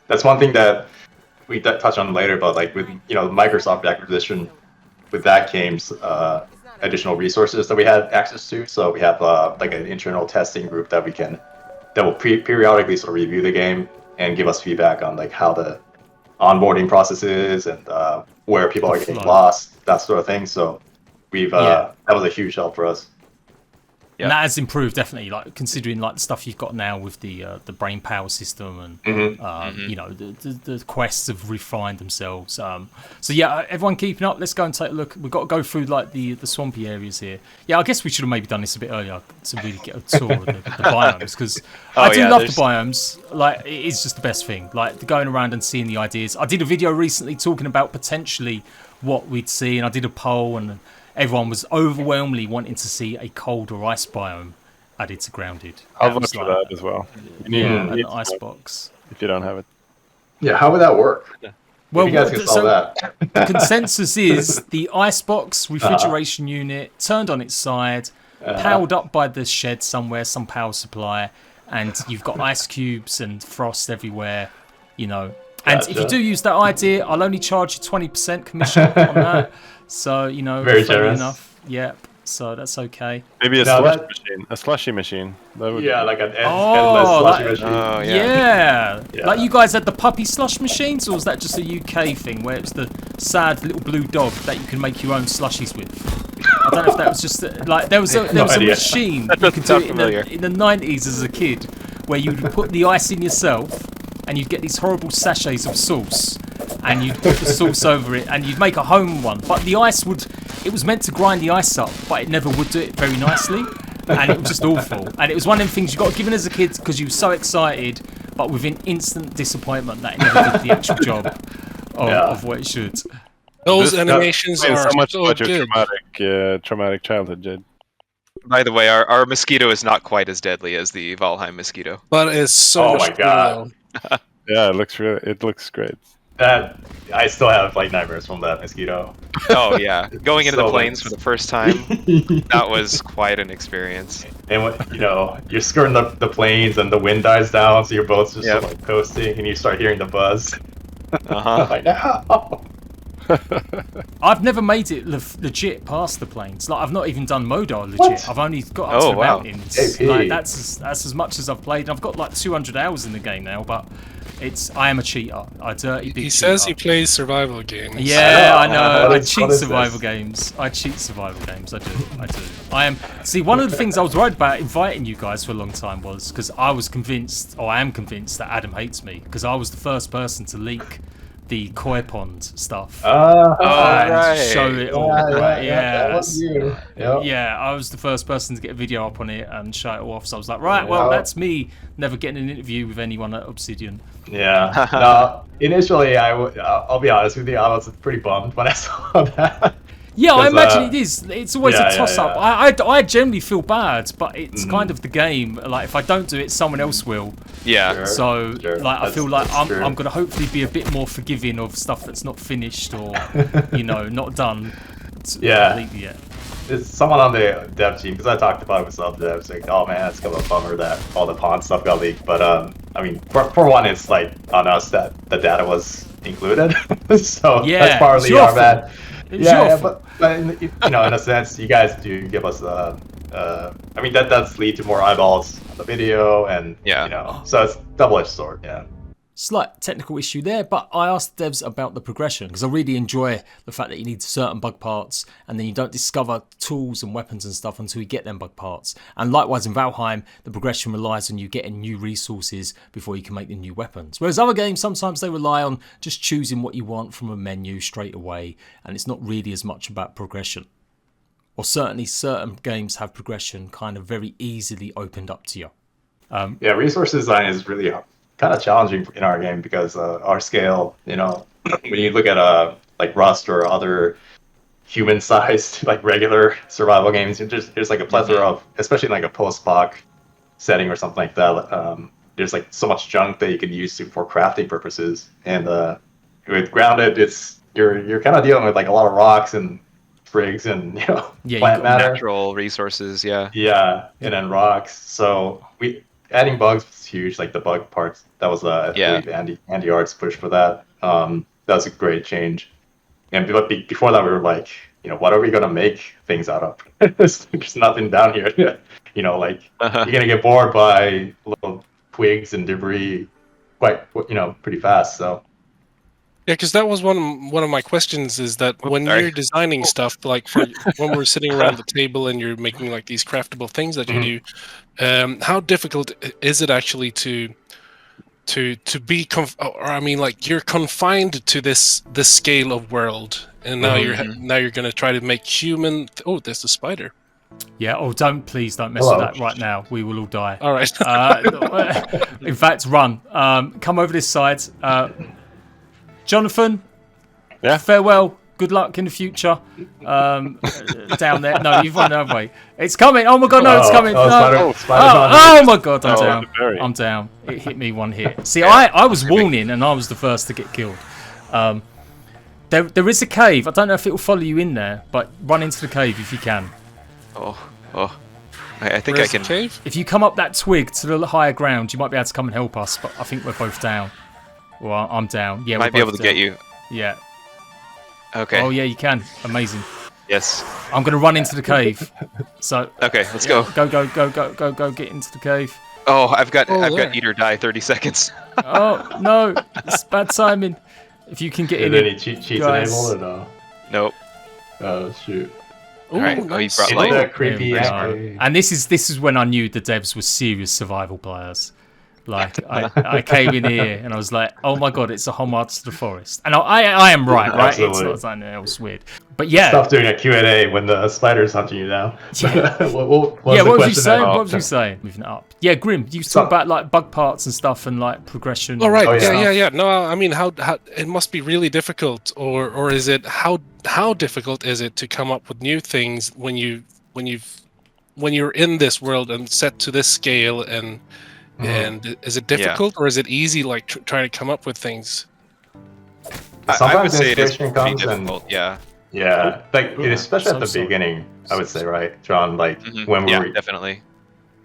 that's one thing that we touch on later. But like with Microsoft acquisition, with that came additional resources that we had access to. So we have like an internal testing group that will periodically sort of review the game and give us feedback on like how the onboarding process is and where people are getting lost, that sort of thing. So we've that was a huge help for us. And that has improved definitely, like considering like the stuff you've got now with the brain power system and you know the quests have refined themselves. So yeah, everyone keeping up. Let's go and take a look. We've got to go through like the swampy areas here. Yeah, I guess we should have maybe done this a bit earlier to really get a tour of the biomes, because I do love the biomes. Like it is just the best thing. Like going around and seeing the ideas. I did a video recently talking about potentially what we'd see, and I did a poll and everyone was overwhelmingly wanting to see a cold or ice biome added to Grounded. I'll vote for that as well. An ice box. If you don't have it. Yeah, how would that work? Well, you guys can solve that. The consensus is the icebox refrigeration unit turned on its side, powered up by the shed somewhere, some power supply, and you've got ice cubes and frost everywhere, you know. And if you do use that idea, I'll only charge you 20% commission on that. So, you know, very fair generous. Enough. Yep. So that's okay. Maybe a slushy machine. That would like an endless slushy machine. Oh, yeah. Like you guys had the puppy slush machines, or was that just a UK thing where it's the sad little blue dog that you can make your own slushies with? I don't know if that was just like there was a machine you could do it in the 90s as a kid where you would put the ice in yourself and you'd get these horrible sachets of sauce and you'd put the sauce over it and you'd make a home one, but the ice it was meant to grind the ice up, but it never would do it very nicely, and it was just awful. And it was one of them things you got given as a kid because you were so excited, but with an instant disappointment that it never did the actual job of what it should. Those animations are so much so about your good. traumatic childhood, Jade. By the way, our mosquito is not quite as deadly as the Valheim mosquito. But it's so much my god. Yeah, it looks great. That I still have like nightmares from that mosquito. Oh yeah, going into So the plains for the first time, that was quite an experience. And when, you're skirting the plains and the wind dies down, so your boat's just sort of, like coasting, and you start hearing the buzz. Like, no. I've never made it legit past the plains. Like I've not even done Modar legit. What? I've only got up to the mountains. AP. Like that's as much as I've played. I've got like 200 hours in the game now, but I am a cheater. I dirty big He cheater. says he plays survival games. Yeah, I know. I What cheat is survival this? games. I cheat survival games. I do. I am. See, one of the things I was worried about inviting you guys for a long time was because I was convinced, or I am convinced, that Adam hates me because I was the first person to leak the koi pond stuff and show it all. That was you. Yep. Yeah, I was the first person to get a video up on it and show it off. So I was like, right, well, that's me never getting an interview with anyone at Obsidian. Yeah. No, initially, I'll be honest with you, I was pretty bummed when I saw that. Yeah, I imagine it is. It's always a toss-up. Yeah. I generally feel bad, but it's kind of the game. Like, if I don't do it, someone else will. Yeah. So, like, I feel like I'm true. going to hopefully be a bit more forgiving of stuff that's not finished or, not done. Completely yet. There's someone on the dev team, because I talked about it with some devs, like, oh man, it's kind of a bummer that all the pond stuff got leaked. But, I mean, for one, it's like on us that the data was included. So that's partly our bad. But in a sense, you guys do give us I mean, that does lead to more eyeballs on the video, and so it's double-edged sword. Yeah. Slight technical issue there, but I asked devs about the progression because I really enjoy the fact that you need certain bug parts and then you don't discover tools and weapons and stuff until you get them bug parts. And likewise in Valheim, the progression relies on you getting new resources before you can make the new weapons. Whereas other games, sometimes they rely on just choosing what you want from a menu straight away, and it's not really as much about progression. Or certainly certain games have progression kind of very easily opened up to you. Resource design is really kind of challenging in our game because our scale, when you look at like Rust or other human-sized like regular survival games, there's like a plethora of, especially like a post-hoc setting or something like that, there's like so much junk that you could use for crafting purposes. And with grounded, you're kind of dealing with like a lot of rocks and sprigs and plant matter, natural resources. Yeah, and then rocks. So adding bugs was huge. Like the bug parts, that was I believe Andy Art's push for that. That was a great change. And before that, we were like, what are we gonna make things out of? There's nothing down here. You're gonna get bored by little twigs and debris quite pretty fast. So yeah, because that was one of my questions, is that when you're designing stuff, like when we're sitting around the table and you're making like these craftable things that you do, how difficult is it actually to be like you're confined to this scale of world, and now you're going to try to make human. Oh, there's the spider. Yeah. Oh, please don't mess with that right now. We will all die. All right. In fact, run. Come over this side. Jonathan. Yeah. Farewell. Good luck in the future. Down there. No, you've run the other way. It's coming. Oh my god, no, it's coming. No. Oh my god, I'm down. I'm down. It hit me one hit. See, I was warning, and I was the first to get killed. There is a cave. I don't know if it will follow you in there, but run into the cave if you can. I think I can. Cave? If you come up that twig to the higher ground, you might be able to come and help us, but I think we're both down. Well, I'm down. Yeah, might be able to get you. Yeah. Okay. Oh yeah, you can. Amazing. Yes. I'm gonna run into the cave. So. Okay, let's go. Go! Get into the cave. Oh, I've got eat or die 30 seconds. Oh no, it's bad timing. If you can get in. Any cheats enabled or no? Nope. Oh shoot. All right. Oh, you brought Like light. creepy. And this is when I knew the devs were serious survival players. Like I came in here and I was like, oh my god, it's a homage to the forest. And I am right? Absolutely. It's not something else weird. But yeah. Stop doing a Q&A when the spider's hunting you now. Yeah. what was you saying? What was you saying? Moving it up. Yeah, Grim, you talk about like bug parts and stuff and like progression. All right. Yeah. No, I mean, how it must be really difficult, or is it how difficult is it to come up with new things when you're in this world and set to this scale and is it difficult or is it easy, like trying to come up with things? I would say it is inspiration pretty comes difficult. Yeah, like especially at the beginning, I would say, right, John? Like when definitely.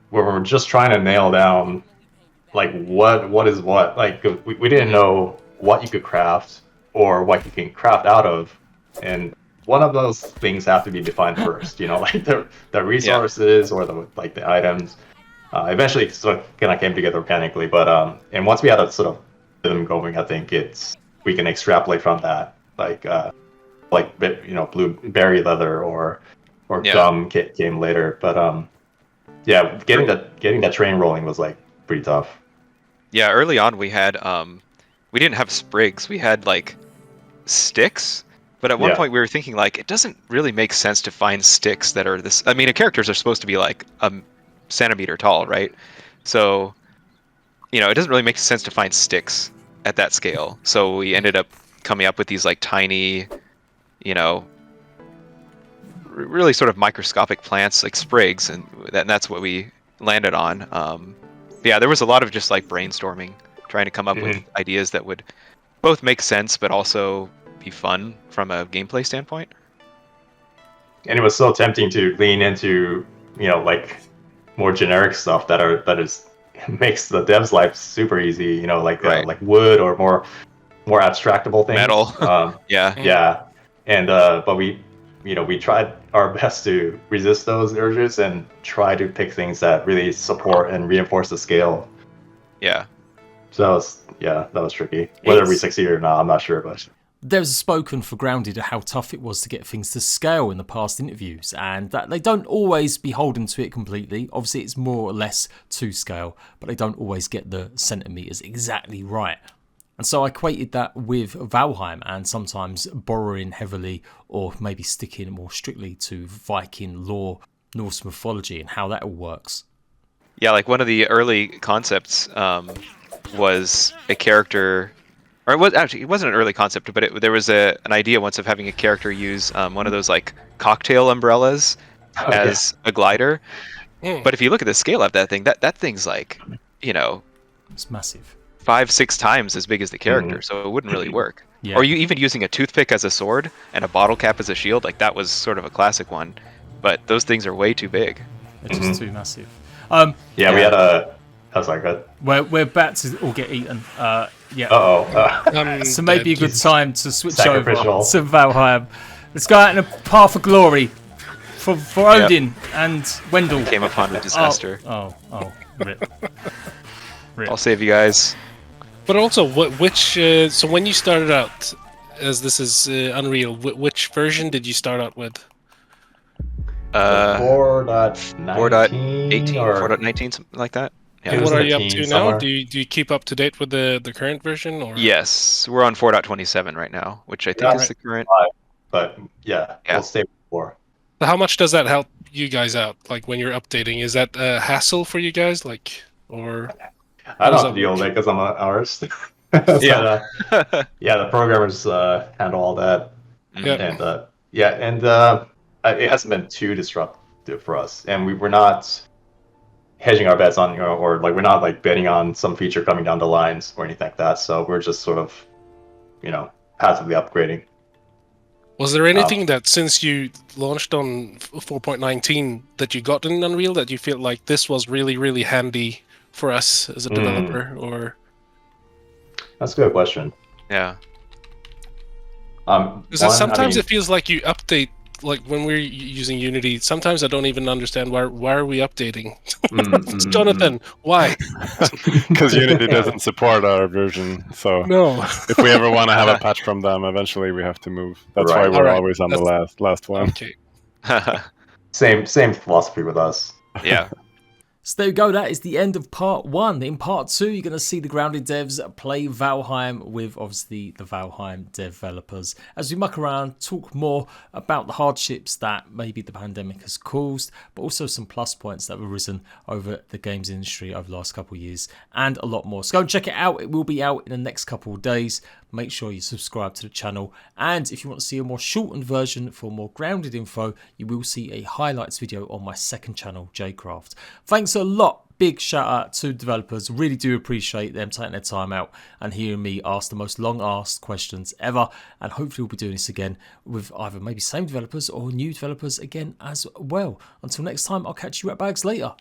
When we're just trying to nail down, like what is what. Like we didn't know what you could craft or what you can craft out of, and one of those things have to be defined first. Like the resources or the items. Eventually, it sort of kind of came together organically, but and once we had a sort of rhythm going, I think we can extrapolate from that, like blueberry leather or gum came later, but getting that train rolling was like pretty tough. Yeah, early on we had we didn't have sprigs, we had like sticks, but at one point we were thinking like it doesn't really make sense to find sticks that are this. I mean, characters are supposed to be like centimeter tall, right? So it doesn't really make sense to find sticks at that scale, so we ended up coming up with these like tiny really sort of microscopic plants like sprigs, and that's what we landed on. There was a lot of just like brainstorming, trying to come up with ideas that would both make sense but also be fun from a gameplay standpoint. And it was so tempting to lean into like more generic stuff that makes the dev's life super easy, like wood or more abstractable things. Metal. And but we tried our best to resist those urges and try to pick things that really support and reinforce the scale. Yeah. So that was tricky. Whether we succeeded or not, I'm not sure, but there's spoken for Grounded how tough it was to get things to scale in the past interviews, and that they don't always beholden to it completely. Obviously, it's more or less to scale, but they don't always get the centimeters exactly right. And so I equated that with Valheim and sometimes borrowing heavily or maybe sticking more strictly to Viking lore, Norse mythology, and how that all works. Yeah, like one of the early concepts was a character. Or it wasn't an early concept, but there was an idea once of having a character use one of those like cocktail umbrellas as a glider, But if you look at the scale of that thing, that thing's like, you know, It's massive. 5-6 times as big as the character, so it wouldn't really work. Yeah. Or you even using a toothpick as a sword and a bottle cap as a shield, like that was sort of a classic one. But those things are way too big. It's just too massive. Yeah, we had a. Oh, sorry, go ahead. We're about to all get eaten. Yeah. Uh-oh. So maybe a good time to switch over Sacrificial. to Valheim. Let's go out in a path of glory for Odin and Wendell. Came upon a disaster. Oh, rip. I'll save you guys. But also, which so when you started out, as this is Unreal, which version did you start out with? 4.19 4.18, or 4.19, something like that. Yeah. And was what are in you the up to teens now? somewhere. Do you keep up to date with the current version? Or? Yes, we're on 4.27 right now, which I think Yeah. is the current. But yeah, we'll stay with 4. So how much does that help you guys out? Like when you're updating, is that a hassle for you guys? Like, or I does don't have that to deal with work? it because I'm an artist. But, Yeah. yeah, the programmers handle all that. Yeah. And it hasn't been too disruptive for us, and we're not hedging our bets on, or like we're not like betting on some feature coming down the lines or anything like that. So we're just sort of, passively upgrading. Was there anything that since you launched on 4.19 that you got in Unreal that you feel like this was really, really handy for us as a developer? Or That's a good question. Yeah. because sometimes it feels like you update, like when we're using Unity, sometimes I don't even understand why are we updating? Jonathan, why? Because Unity doesn't support our version. So No. if we ever want to have a patch from them, eventually we have to move. That's Right. why we're Alright, always on the last one. Okay. Same philosophy with us. Yeah. So there you go, that is the end of part 1. In part 2, you're going to see the Grounded devs play Valheim with, obviously, the Valheim developers, as we muck around, talk more about the hardships that maybe the pandemic has caused, but also some plus points that have arisen over the games industry over the last couple of years, and a lot more. So go and check it out. It will be out in the next couple of days. Make sure you subscribe to the channel, and if you want to see a more shortened version for more grounded info, you will see a highlights video on my second channel, JCraft. Thanks a lot. Big shout out to developers. Really do appreciate them taking their time out and hearing me ask the most long asked questions ever, and hopefully we'll be doing this again with either maybe same developers or new developers again as well. Until next time, I'll catch you at bags later.